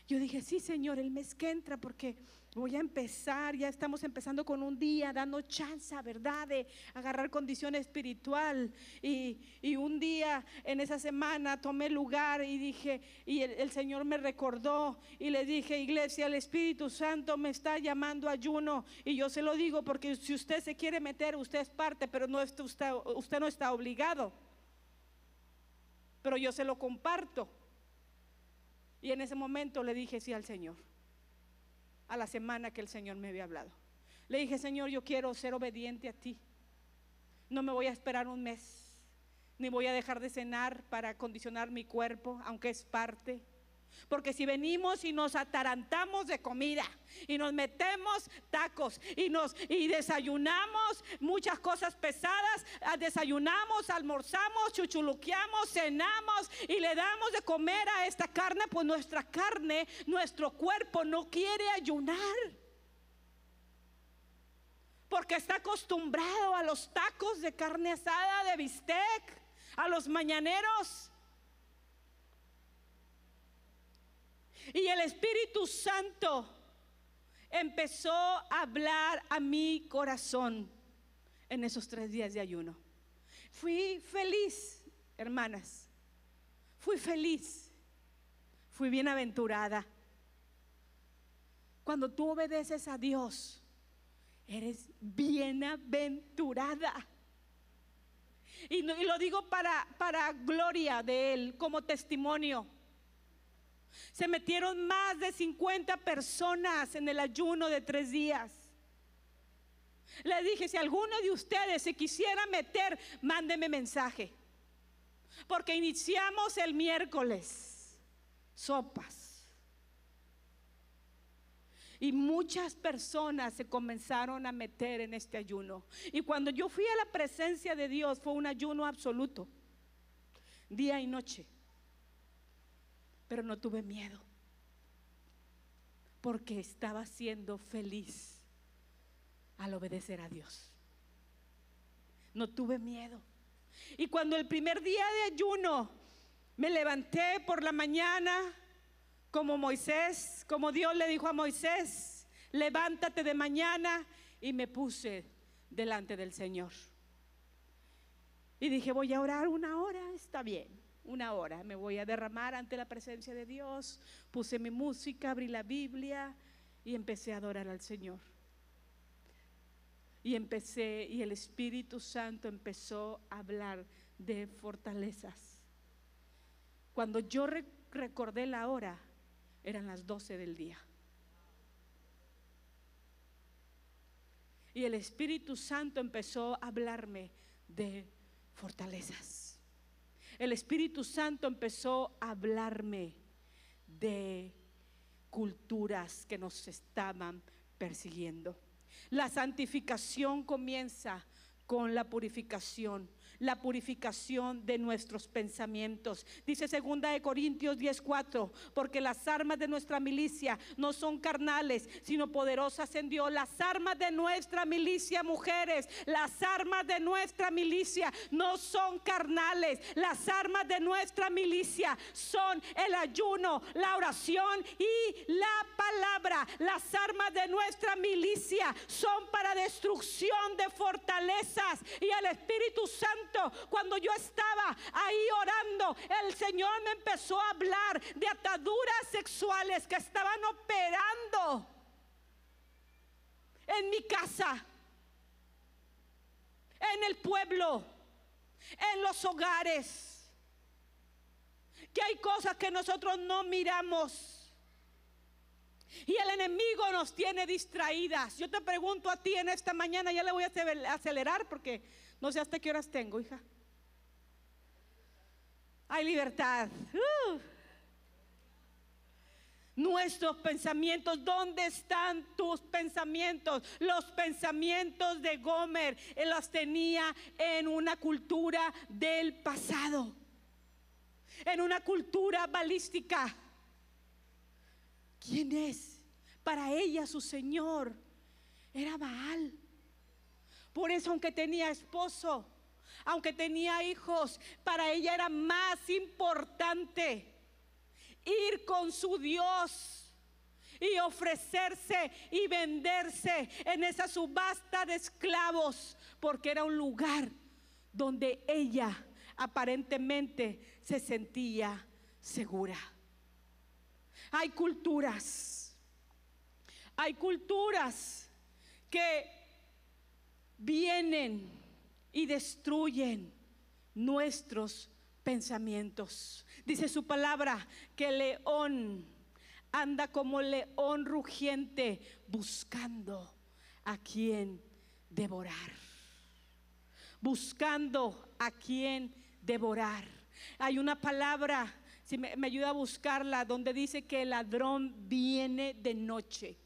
Yo dije, sí, Señor, el mes que entra, porque voy a empezar, ya estamos empezando con un día, dando chance, ¿verdad?, de agarrar condición espiritual. Y un día en esa semana tomé lugar y dije, y el Señor me recordó y le dije, iglesia, el Espíritu Santo me está llamando a ayuno. Y yo se lo digo porque si usted se quiere meter, usted es parte, pero no usted no está obligado. Pero yo se lo comparto. Y en ese momento le dije sí al Señor. A la semana que el Señor me había hablado, le dije, Señor, yo quiero ser obediente a ti. No me voy a esperar un mes, ni voy a dejar de cenar para acondicionar mi cuerpo, aunque es parte. Porque si venimos y nos atarantamos de comida y nos metemos tacos y desayunamos muchas cosas pesadas, desayunamos, almorzamos, chuchuluqueamos, cenamos y le damos de comer a esta carne, pues nuestra carne, nuestro cuerpo no quiere ayunar, porque está acostumbrado a los tacos de carne asada, de bistec, a los mañaneros. Y el Espíritu Santo empezó a hablar a mi corazón en esos 3 días de ayuno. Fui feliz, hermanas. Fui feliz. Fui bienaventurada. Cuando tú obedeces a Dios, eres bienaventurada. Y lo digo para gloria de Él, como testimonio. Se metieron más de 50 personas en el ayuno de 3 días. Le dije, si alguno de ustedes se quisiera meter, mándeme mensaje, porque iniciamos el miércoles sopas. Y muchas personas se comenzaron a meter en este ayuno. Y cuando yo fui a la presencia de Dios, fue un ayuno absoluto, día y noche. Pero no tuve miedo, porque estaba siendo feliz al obedecer a Dios. No tuve miedo. Y cuando el primer día de ayuno me levanté por la mañana, como Moisés, como Dios le dijo a Moisés, levántate de mañana, y me puse delante del Señor. Y dije, voy a orar 1 hora, está bien. 1 hora, me voy a derramar ante la presencia de Dios. Puse mi música, abrí la Biblia y empecé a adorar al Señor. Y el Espíritu Santo empezó a hablar de fortalezas. Cuando yo recordé la hora, eran las 12 del día. Y el Espíritu Santo empezó a hablarme de fortalezas. El Espíritu Santo empezó a hablarme de culturas que nos estaban persiguiendo. La santificación comienza con la purificación de nuestros pensamientos. Dice 2 Corintios 10:4, porque las armas de nuestra milicia no son carnales, sino poderosas en Dios. Las armas de nuestra milicia, mujeres, las armas de nuestra milicia no son carnales. Las armas de nuestra milicia son el ayuno, la oración y la palabra. Las armas de nuestra milicia son para destrucción de fortalezas. Y el Espíritu Santo, cuando yo estaba ahí orando, el Señor me empezó a hablar de ataduras sexuales que estaban operando en mi casa, en el pueblo, en los hogares. Que hay cosas que nosotros no miramos y el enemigo nos tiene distraídas. Yo te pregunto a ti en esta mañana, ya le voy a acelerar porque no sé hasta qué horas tengo, hija. Hay libertad. Nuestros pensamientos, ¿dónde están tus pensamientos? Los pensamientos de Gomer, él los tenía en una cultura del pasado, en una cultura balística. ¿Quién es? Para ella su señor era Baal. Por eso, aunque tenía esposo, aunque tenía hijos, para ella era más importante ir con su Dios y ofrecerse y venderse en esa subasta de esclavos, porque era un lugar donde ella aparentemente se sentía segura. Hay culturas que vienen y destruyen nuestros pensamientos. Dice su palabra que el león anda como león rugiente buscando a quien devorar. Buscando a quien devorar. Hay una palabra, si me ayuda a buscarla, donde dice que el ladrón viene de noche.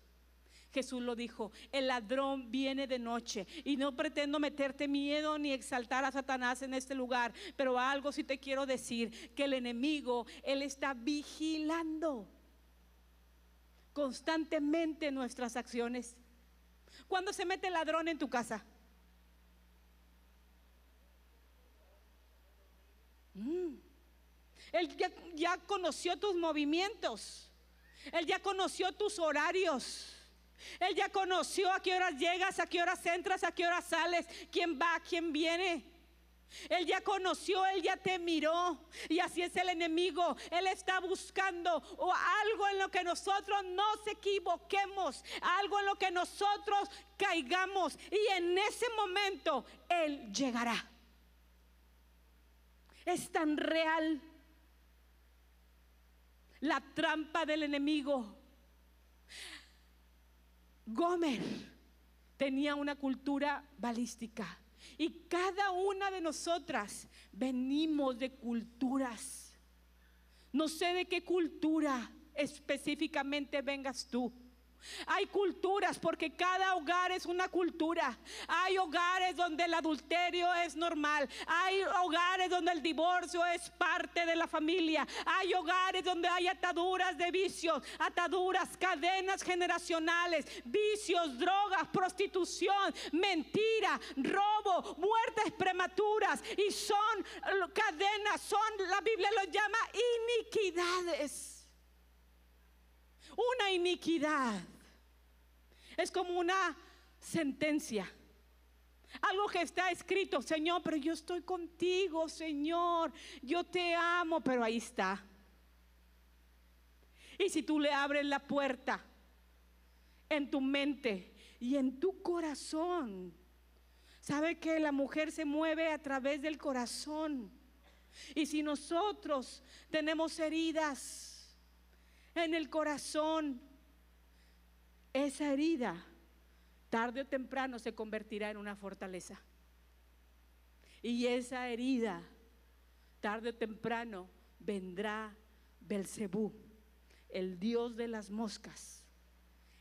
Jesús lo dijo, el ladrón viene de noche. Y no pretendo meterte miedo ni exaltar a Satanás en este lugar, pero algo sí te quiero decir, que el enemigo, él está vigilando constantemente nuestras acciones. ¿Cuándo se mete el ladrón en tu casa? Él ya conoció tus movimientos. Él ya conoció tus horarios. Él ya conoció a qué horas llegas, a qué horas entras, a qué horas sales, quién va, quién viene. Él ya conoció, él ya te miró. Y así es el enemigo. Él está buscando algo en lo que nosotros nos equivoquemos, algo en lo que nosotros caigamos. Y en ese momento él llegará. Es tan real la trampa del enemigo. Gomer tenía una cultura balística, y cada una de nosotras venimos de culturas. No sé de qué cultura específicamente vengas tú. Hay culturas, porque cada hogar es una cultura. Hay hogares donde el adulterio es normal. Hay hogares donde el divorcio es parte de la familia. Hay hogares donde hay ataduras de vicios, ataduras, cadenas generacionales, vicios, drogas, prostitución, mentira, robo, muertes prematuras. Y son cadenas, la Biblia los llama iniquidades. Una iniquidad es como una sentencia, algo que está escrito: Señor, pero yo estoy contigo, Señor, yo te amo, pero ahí está. Y si tú le abres la puerta en tu mente y en tu corazón, sabe que la mujer se mueve a través del corazón. Y si nosotros tenemos heridas en el corazón, esa herida tarde o temprano se convertirá en una fortaleza. Y esa herida tarde o temprano vendrá Belcebú, el dios de las moscas,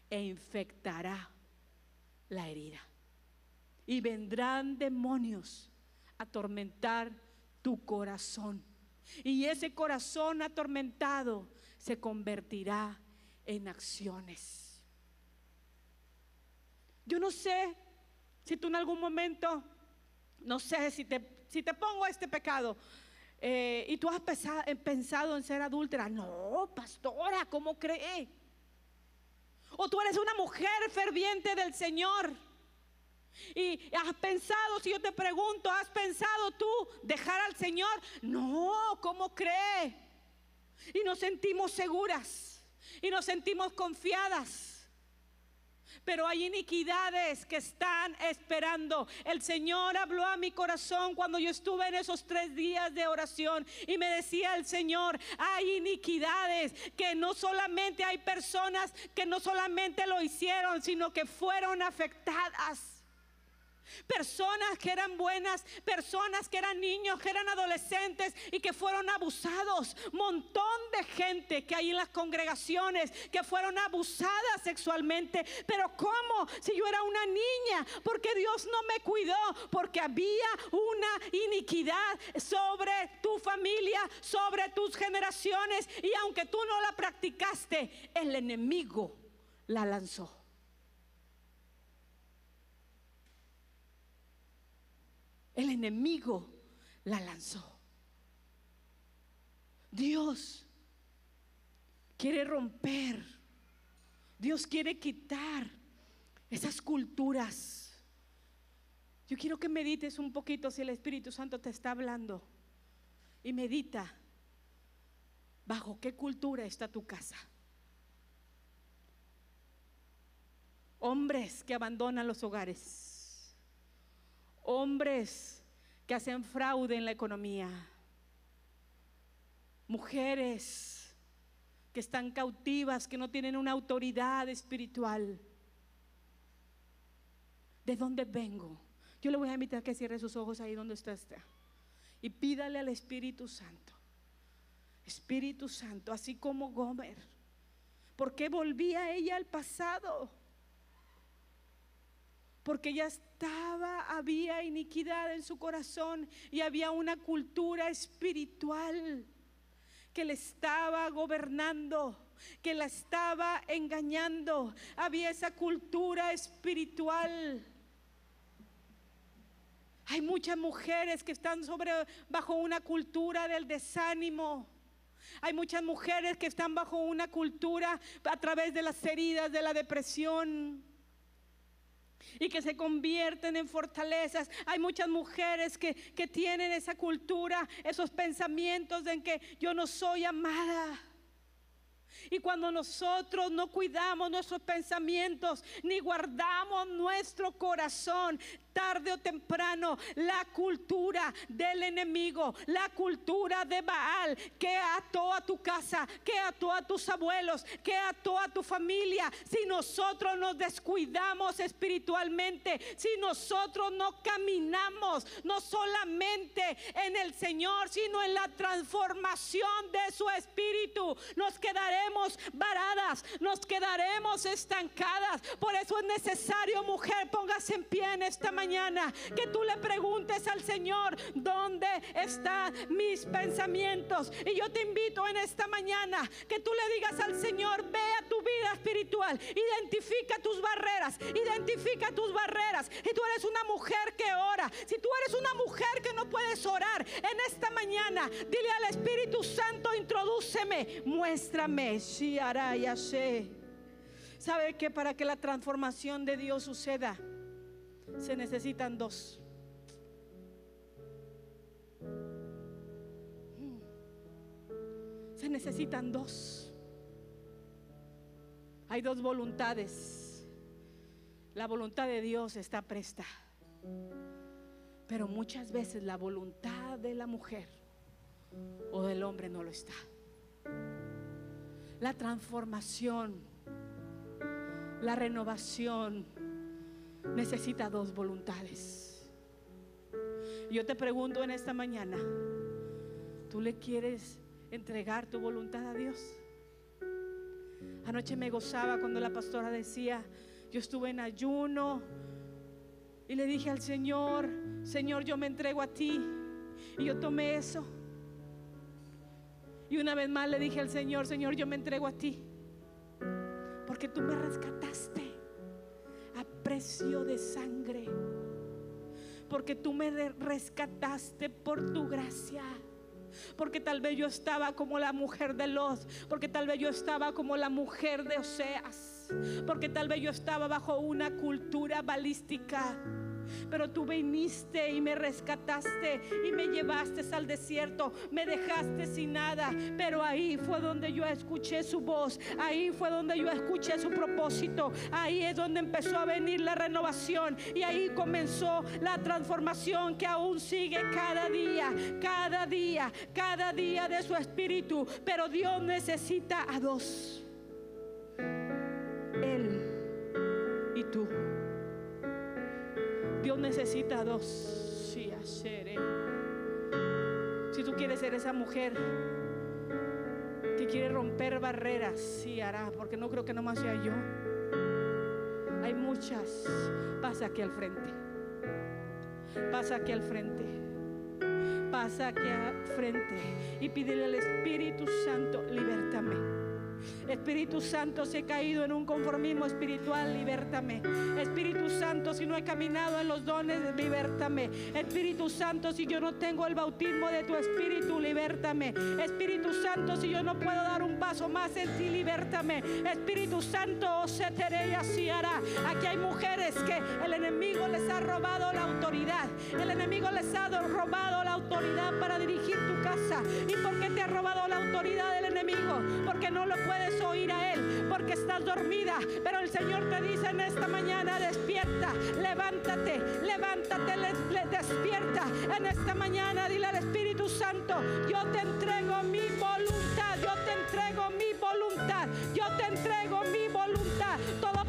e infectará la herida. Y vendrán demonios a atormentar tu corazón. Y ese corazón atormentado se convertirá en acciones. Yo no sé si tú en algún momento, no sé si te pongo este pecado y tú has pensado en ser adúltera. No, pastora, ¿cómo cree? O tú eres una mujer ferviente del Señor y has pensado, si yo te pregunto, ¿has pensado tú dejar al Señor? No, ¿cómo cree? Y nos sentimos seguras y nos sentimos confiadas. Pero hay iniquidades que están esperando. El Señor habló a mi corazón cuando yo estuve en esos 3 días de oración, y me decía el Señor: hay iniquidades que no solamente, hay personas que no solamente lo hicieron, sino que fueron afectadas. Personas que eran buenas, personas que eran niños, que eran adolescentes y que fueron abusados. Montón de gente que hay en las congregaciones que fueron abusadas sexualmente. Pero ¿cómo? Si yo era una niña, porque Dios no me cuidó, porque había una iniquidad sobre tu familia, sobre tus generaciones, y aunque tú no la practicaste, el enemigo la lanzó. El enemigo la lanzó. Dios quiere romper, Dios quiere quitar esas culturas. Yo quiero que medites un poquito si el Espíritu Santo te está hablando. Y medita, ¿bajo qué cultura está tu casa? Hombres que abandonan los hogares, hombres que hacen fraude en la economía, mujeres que están cautivas, que no tienen una autoridad espiritual. ¿De dónde vengo? Yo le voy a invitar a que cierre sus ojos ahí donde está y pídale al Espíritu Santo. Espíritu Santo, así como Gomer, ¿por qué volvía ella al pasado? Porque ella había iniquidad en su corazón y había una cultura espiritual que le estaba gobernando, que la estaba engañando. Había esa cultura espiritual. Hay muchas mujeres que están bajo una cultura del desánimo. Hay muchas mujeres que están bajo una cultura a través de las heridas de la depresión y que se convierten en fortalezas. Hay muchas mujeres que tienen esa cultura, esos pensamientos en que yo no soy amada. Y cuando nosotros no cuidamos nuestros pensamientos ni guardamos nuestro corazón, tarde o temprano la cultura del enemigo, la cultura de Baal, que ató a tu casa, que ató a tus abuelos, que ató a tu familia, si nosotros nos descuidamos espiritualmente, si nosotros no caminamos no solamente en el Señor, sino en la transformación de su espíritu, nos quedaremos varadas, nos quedaremos estancadas. Por eso es necesario, mujer, póngase en pie en esta mañana, que tú le preguntes al Señor: ¿dónde están mis pensamientos? Y yo te invito en esta mañana que tú le digas al Señor: ve a tu vida espiritual, identifica tus barreras, identifica tus barreras. Si tú eres una mujer que ora, si tú eres una mujer que no puedes orar en esta mañana, dile al Espíritu Santo: introdúceme, muéstrame. ¿Sabe que para que la transformación de Dios suceda se necesitan dos? Se necesitan dos. Hay dos voluntades. La voluntad de Dios está presta, pero muchas veces la voluntad de la mujer o del hombre no lo está. La transformación, la renovación necesita dos voluntades. Yo te pregunto en esta mañana: ¿tú le quieres entregar tu voluntad a Dios? Anoche me gozaba cuando la pastora decía: yo estuve en ayuno y le dije al Señor: Señor, yo me entrego a ti. Y yo tomé eso. Y una vez más le dije al Señor: Señor, yo me entrego a ti, porque tú me rescataste a precio de sangre, porque tú me rescataste por tu gracia. Porque tal vez yo estaba como la mujer de Lot, porque tal vez yo estaba como la mujer de Oseas, porque tal vez yo estaba bajo una cultura balística. Pero tú viniste y me rescataste y me llevaste al desierto, me dejaste sin nada. Pero ahí fue donde yo escuché su voz, ahí fue donde yo escuché su propósito, ahí es donde empezó a venir la renovación y ahí comenzó la transformación que aún sigue cada día, cada día, cada día de su espíritu. Pero Dios necesita a dos: Él y tú. Dios necesita a dos. Si tú quieres ser esa mujer que quiere romper barreras, sí hará, porque no creo que nomás sea yo. Hay muchas. Pasa aquí al frente. Pasa aquí al frente. Pasa aquí al frente y pídele al Espíritu Santo: libértame. Espíritu Santo, si he caído en un conformismo espiritual, libértame. Espíritu Santo, si no he caminado en los dones, libértame. Espíritu Santo, si yo no tengo el bautismo de tu Espíritu, libértame. Espíritu Santo, si yo no puedo dar un paso más en ti, libértame. Espíritu Santo, se te y así hará. Aquí hay mujeres que el enemigo les ha robado la autoridad. El enemigo les ha robado la autoridad para dirigir tu casa. ¿Y por qué te ha robado la autoridad del enemigo? Porque no lo puedes oír a él, porque estás dormida. Pero el Señor te dice en esta mañana: despierta, levántate, levántate, despierta. En esta mañana dile al Espíritu Santo: yo te entrego mi voluntad, yo te entrego mi voluntad, yo te entrego mi voluntad. Todo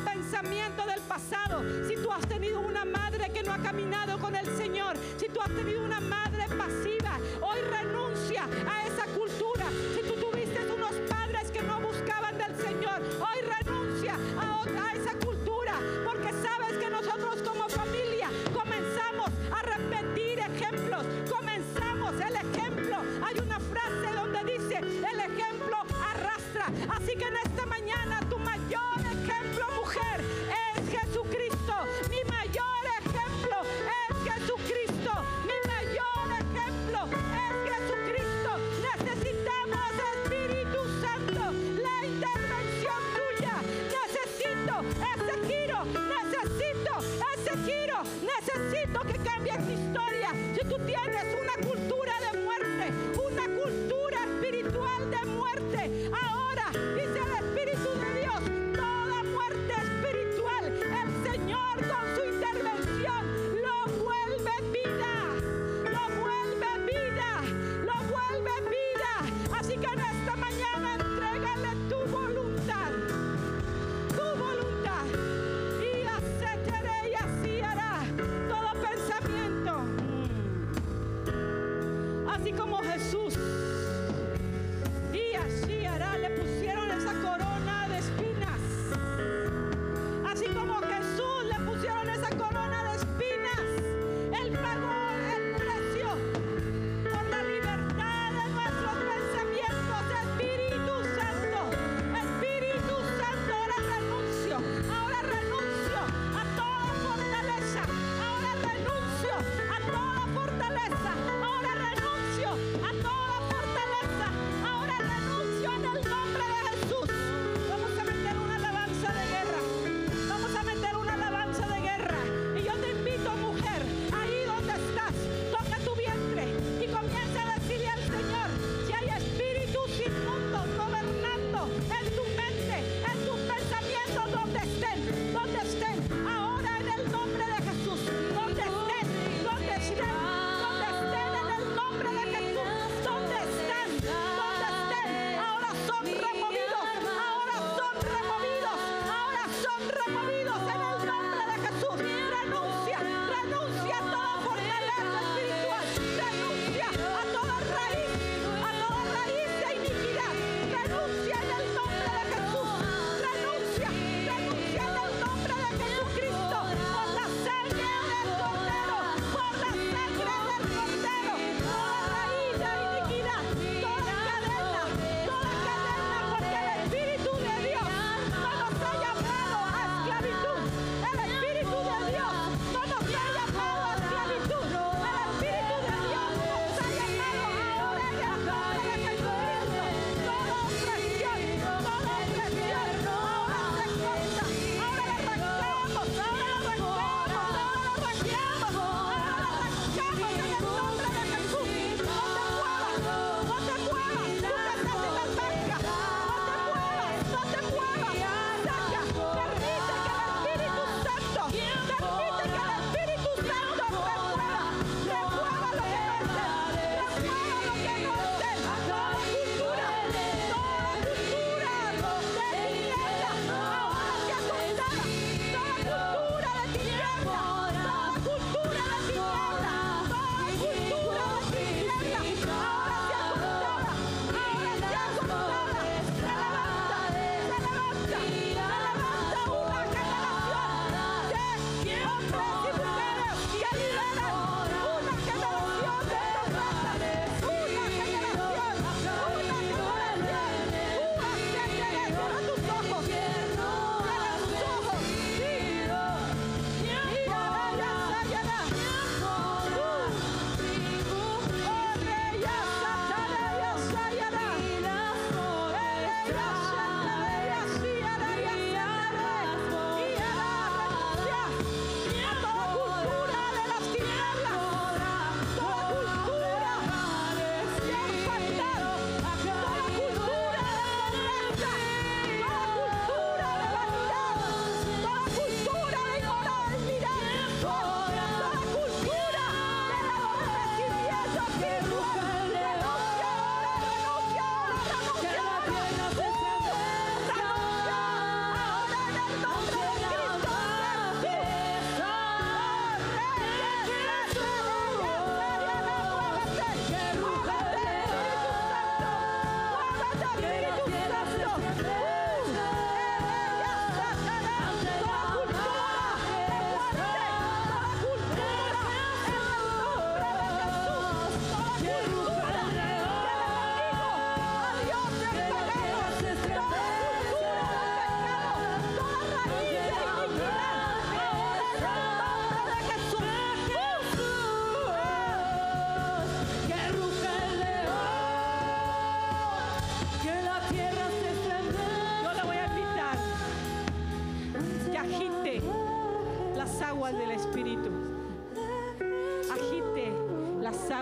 pensamiento del pasado. Si tú has tenido una madre que no ha caminado con el Señor, si tú has tenido una madre pasiva, hoy renuncia a esa cultura. Si tú tuviste unos padres que no buscaban del Señor, hoy renuncia a esa cultura, porque sabes que nosotros como familia comenzamos a repetir ejemplos, comenzamos el ejemplo. Hay una frase donde dice: el ejemplo arrastra. Así que en esta mañana tu mayor ejemplo, mujer, es Jesucristo. Mi mayor ejemplo es Jesucristo. Mi mayor ejemplo es Jesucristo. Necesitamos, Espíritu Santo, la intervención tuya. Necesito ese giro, necesito que cambies mi historia. Si tú tienes una cultura de muerte, una cultura espiritual de muerte, ahora dice el Espíritu de Dios: toda muerte espiritual, el Señor con su intervención lo vuelve vida, lo vuelve vida, lo vuelve vida. Así que en esta mañana entrégale tu voluntad, y aceptaré y así hará. Todo pensamiento, así como Jesús, y así hará, le pusieron esa corona de espinas. Así como Jesús le pusieron esa corona de espinas, Él pagó el precio por la libertad de nuestros pensamientos. Espíritu Santo, ahora renuncio a toda fortaleza, ahora renuncio a toda fortaleza, ahora renuncio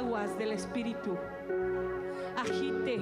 aguas del Espíritu. Agite,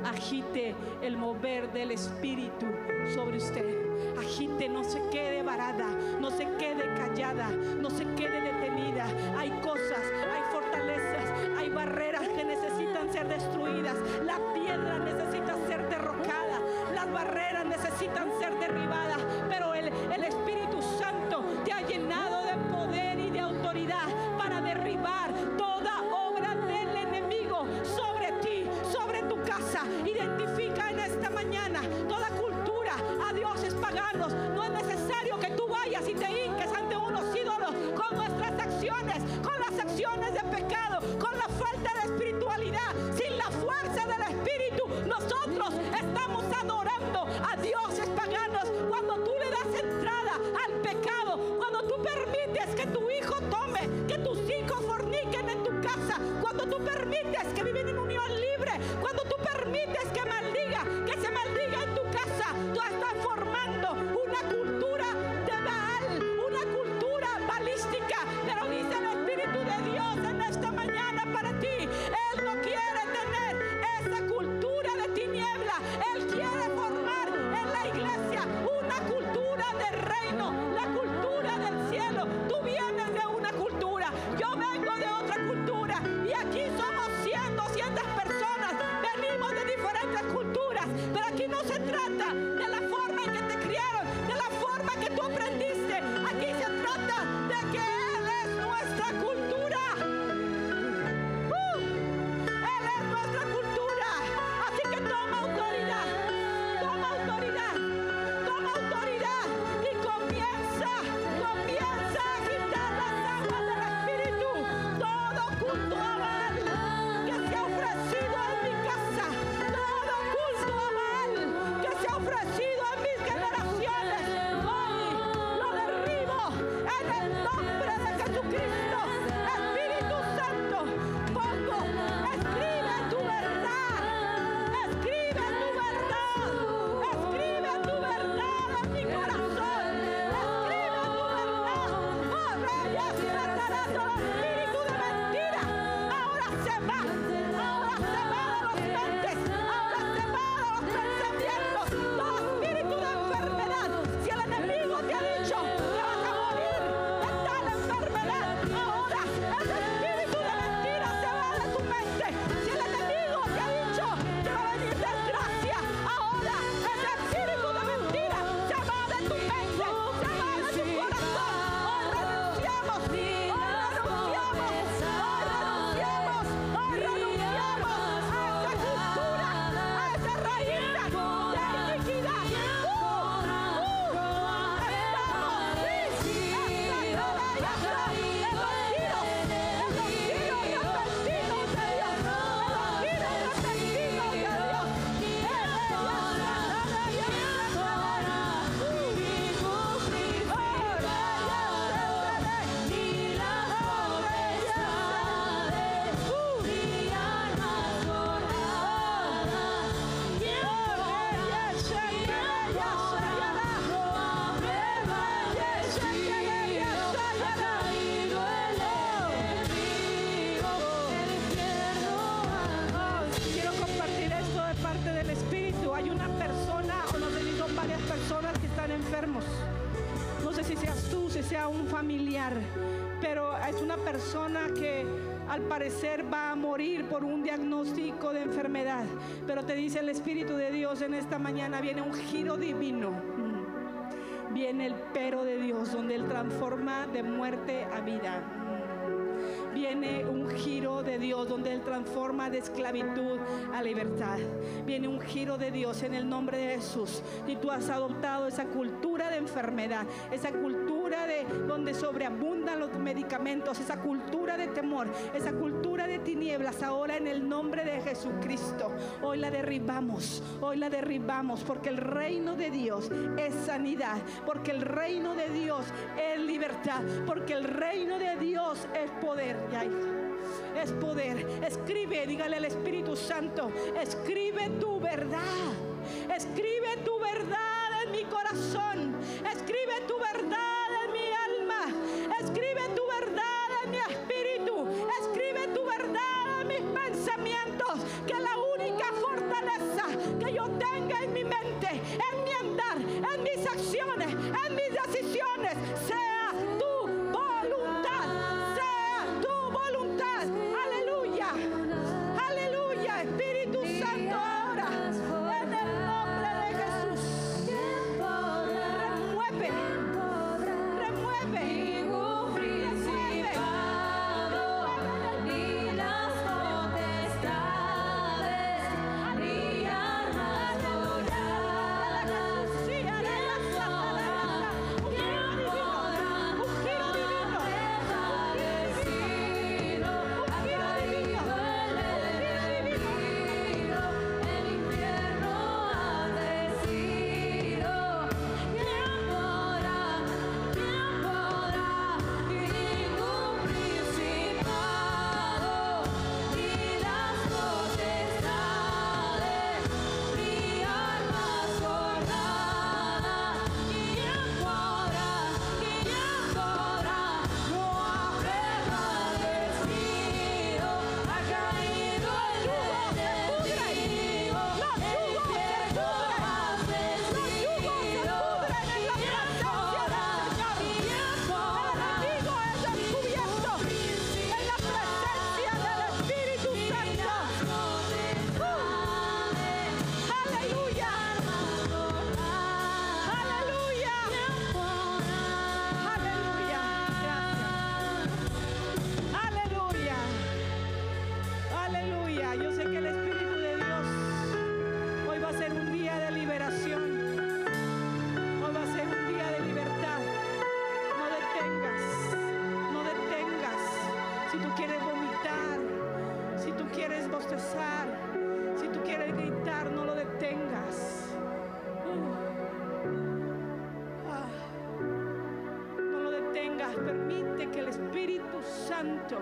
agite el mover del Espíritu sobre usted. Agite, no se quede varada, no se quede callada, no se quede detenida. Hay cosas, hay fortalezas, hay barreras que necesitan ser destruidas. La piedra necesita ser derrocada, las barreras necesitan ser derribadas. Pero el Espíritu Santo te ha llenado de poder y de autoridad para derribar toda obra del enemigo sobre ti, sobre tu casa. Identifica en esta mañana toda cultura a dioses paganos. No es necesario que tú vayas y te hinques ante unos ídolos con nuestras acciones, con las acciones de pecado, con la falta de espiritualidad. Sin la fuerza del Espíritu, nosotros estamos adorando a dioses paganos. Cuando tú le das entrada al pecado, cuando tú permites que tu hijo tome, que tus hijos forniquen en tu casa, cuando tú permites que viven en unión libre, cuando tú permites que maldiga, que se maldiga en tu casa, tú estás formando una cultura de Baal, una cultura balística. Pero dice el Espíritu de Dios en esta mañana para ti, Él no quiere tener esa cultura de tiniebla. Él quiere formar en la iglesia una cultura del reino, la cultura del cielo. Tú vienes de una cultura, yo vengo de otra cultura, y aquí somos 100, 200 personas, venimos de diferentes culturas. Pero aquí no se trata de la forma en que te criaron, de la forma que tú aprendiste. Aquí se trata de que Él es nuestra cultura. Él es nuestra cultura. Así que toma autoridad, toma autoridad, toma autoridad y comienza a agitar las aguas del Espíritu. Todo culto a Baal que se ha ofrecido en mi casa, todo culto a Baal que se ha ofrecido en mis generaciones, hoy lo derribo en el nombre de Jesucristo. Espíritu Santo, pongo, escribe tu verdad, escribe tu verdad, escribe tu verdad en mi corazón, escribe tu verdad. Oh, reyes, tratarás todo espíritu de mentira. Ahora se va de los mentes, ahora se va de los pensamientos, todo espíritu de enfermedad. Si el enemigo te ha dicho que vas a morir de tal enfermedad, ahora ese espíritu de mentira se va de tu mente. Si el enemigo te ha dicho que va a venir desgracia, ahora ese espíritu de mentira se va de tu mente, se va de tu corazón. Hoy renunciamos, a esa cultura, a esa raíz de iniquidad. Quiero compartir esto de parte del Espíritu. Hay una persona, o no sé si son varias personas que están enfermos. No sé si seas tú, si sea un familiar, pero es una persona que al parecer va a morir por un diagnóstico de enfermedad. Pero te dice el Espíritu de Dios en esta mañana, viene un giro divino. Viene el pero de Dios, donde Él transforma de muerte a vida. Viene un giro de Dios donde Él transforma de esclavitud a libertad. Viene un giro de Dios en el nombre de Jesús. Y tú has adoptado esa cultura de enfermedad, esa cultura de donde sobreabundan los medicamentos, esa cultura de temor, esa cultura de tinieblas. Ahora en el nombre de Jesucristo, hoy la derribamos, porque el reino de Dios es sanidad, porque el reino de Dios es libertad, porque el reino de Dios es poder. Es poder. Escribe, dígale al Espíritu Santo, escribe tu verdad, escribe tu verdad en mi corazón, escribe tu verdad en mi alma, escribe tu verdad en mi espíritu, escribe tu verdad quieres vomitar, si tú quieres bostezar, si tú quieres gritar, no lo detengas. No lo detengas. Permite que el Espíritu Santo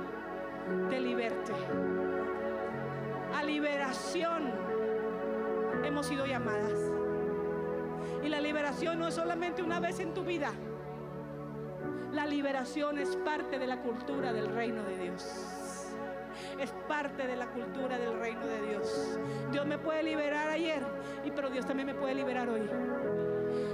te liberte. A liberación hemos sido llamadas. Y la liberación no es solamente una vez en tu vida. La liberación es parte de la cultura del reino de Dios. Es parte de la cultura del reino de Dios. Dios me puede liberar ayer, pero Dios también me puede liberar hoy.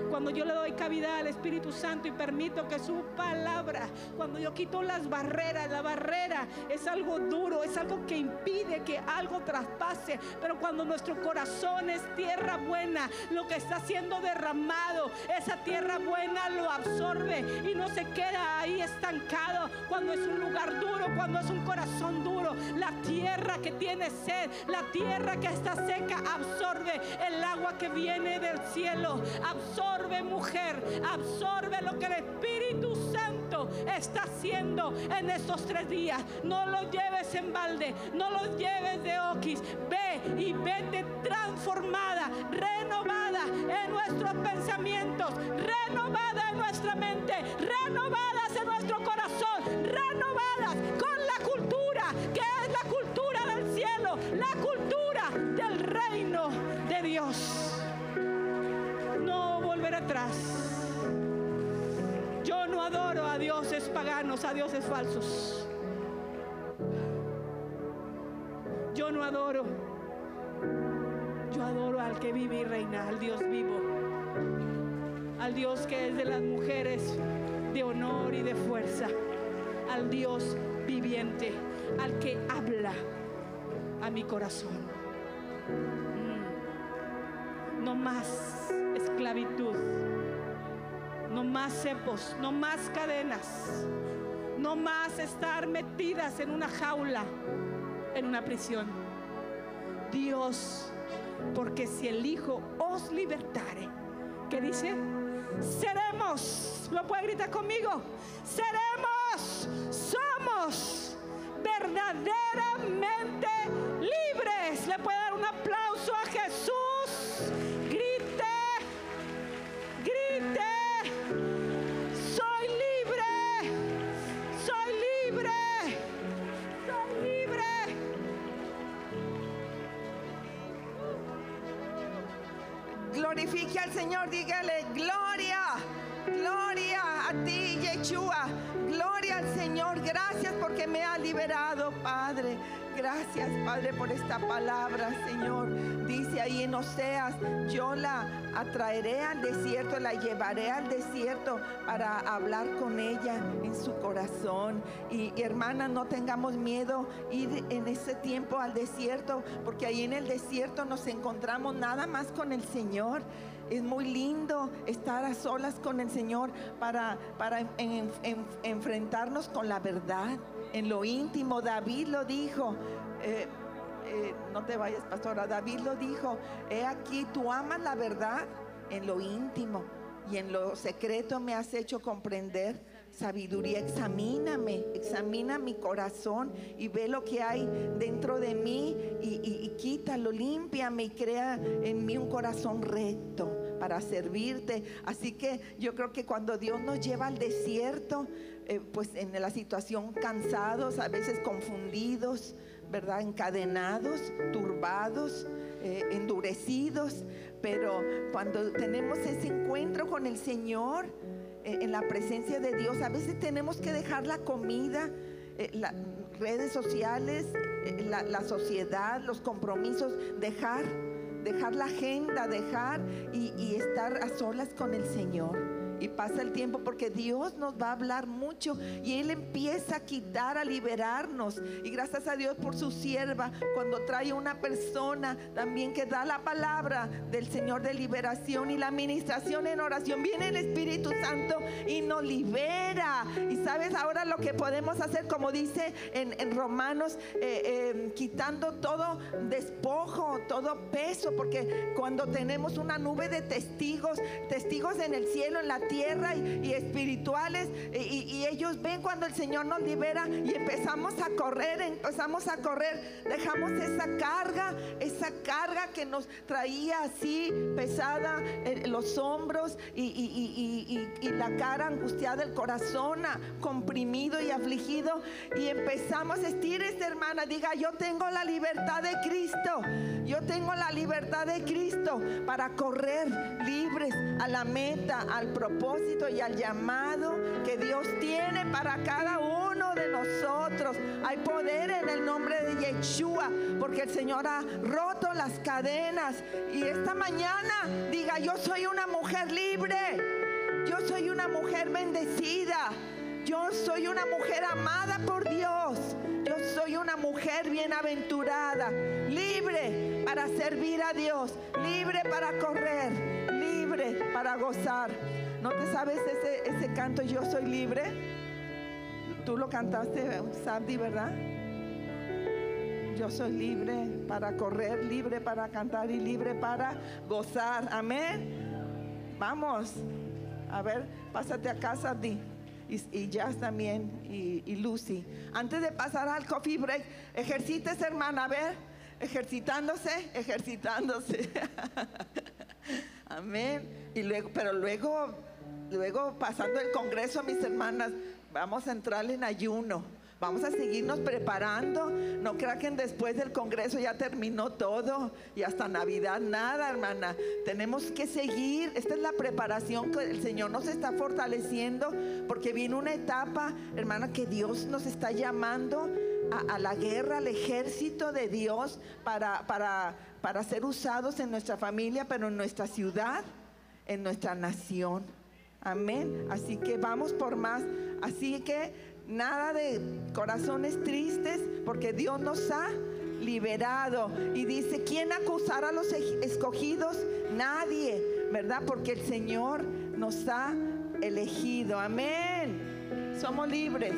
Cuando yo le doy cavidad al Espíritu Santo y permito que su palabra, cuando yo quito las barreras, la barrera es algo duro, es algo que impide que algo traspase. Pero cuando nuestro corazón es tierra buena, lo que está siendo derramado, esa tierra buena lo absorbe y no se queda ahí estancado. Cuando es un lugar duro, cuando es un corazón duro, la tierra que tiene sed, la tierra que está seca, absorbe el agua que viene del cielo. Absorbe, mujer, absorbe lo que el Espíritu Santo está haciendo en estos 3 días. No lo lleves en balde, no lo lleves de oquis. Ve y vete transformada, renovada en nuestros pensamientos, renovada en nuestra mente, renovadas en nuestro corazón, renovadas con la cultura que es la cultura del cielo, la cultura del reino de Dios. No volver atrás. Yo no adoro a dioses paganos, a dioses falsos. Yo no adoro. Yo adoro al que vive y reina, al Dios vivo, al Dios que es de las mujeres de honor y de fuerza, al Dios viviente, al que habla a mi corazón. No más esclavitud, no más cepos, no más cadenas, no más estar metidas en una jaula, en una prisión. Dios, porque si el Hijo os libertare, ¿qué dice? Seremos, ¿lo puede gritar conmigo? Seremos, somos verdaderamente libres. ¿Le puede dar un aplauso a Jesús? Glorifique al Señor, dígale gloria, gloria a ti, Yeshua, gloria al Señor. Gracias porque me ha liberado, Padre. Gracias, Padre, por esta palabra, Señor. Dice ahí en Oseas, yo la atraeré al desierto, la llevaré al desierto para hablar con ella en su corazón. Y hermana, no tengamos miedo ir en ese tiempo al desierto, porque ahí en el desierto nos encontramos nada más con el Señor. Es muy lindo estar a solas con el Señor para enfrentarnos con la verdad en lo íntimo. David lo dijo, no te vayas, pastora. David lo dijo, he aquí, tú amas la verdad en lo íntimo y en lo secreto me has hecho comprender sabiduría. Examíname, examina mi corazón y ve lo que hay dentro de mí y quítalo, límpiame y crea en mí un corazón recto para servirte. Así que yo creo que cuando Dios nos lleva al desierto, pues en la situación, cansados, a veces confundidos, ¿verdad? Encadenados, turbados, endurecidos, pero cuando tenemos ese encuentro con el Señor, en la presencia de Dios, a veces tenemos que dejar la comida, las redes sociales, la sociedad, los compromisos, dejar la agenda, dejar y estar a solas con el Señor. Y pasa el tiempo porque Dios nos va a hablar mucho y Él empieza a quitar, a liberarnos. Y gracias a Dios por su sierva, cuando trae una persona también que da la palabra del Señor de liberación y la administración en oración, viene el Espíritu Santo y nos libera. Y sabes ahora lo que podemos hacer, como dice en Romanos, quitando todo despojo, todo peso, porque cuando tenemos una nube de testigos en el cielo, en la tierra y espirituales, y ellos ven cuando el Señor nos libera y empezamos a correr, dejamos esa carga que nos traía así pesada, los hombros y la cara angustiada, el corazón comprimido y afligido, y empezamos. Estírese, hermana, diga: yo tengo la libertad de Cristo, yo tengo la libertad de Cristo para correr libres a la meta, al propósito y al llamado que Dios tiene para cada uno de nosotros. Hay poder en el nombre de Yeshua, porque el Señor ha roto las cadenas. Y esta mañana diga: yo soy una mujer libre, yo soy una mujer bendecida, yo soy una mujer amada por Dios, yo soy una mujer bienaventurada, libre para servir a Dios, libre para correr, libre para gozar. ¿No te sabes ese canto, yo soy libre? Tú lo cantaste, Sandy, ¿verdad? Yo soy libre para correr, libre para cantar y libre para gozar. Amén. Vamos. A ver, pásate acá, Sandy. Y Jazz también, y Lucy. Antes de pasar al coffee break, ejercítese, hermana, a ver, ejercitándose. Amén. Y luego, pero luego pasando el congreso, mis hermanas, vamos a entrar en ayuno. Vamos a seguirnos preparando. No crean que después del congreso ya terminó todo y hasta Navidad nada, hermana. Tenemos que seguir. Esta es la preparación que el Señor nos está fortaleciendo, porque viene una etapa, hermana, que Dios nos está llamando a la guerra, al ejército de Dios para ser usados en nuestra familia, pero en nuestra ciudad, en nuestra nación. Amén. Así que vamos por más. Así que nada de corazones tristes, porque Dios nos ha liberado. Y dice: ¿quién acusará a los escogidos? Nadie, ¿verdad? Porque el Señor nos ha elegido. Amén. Somos libres.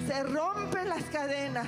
Se rompen las cadenas.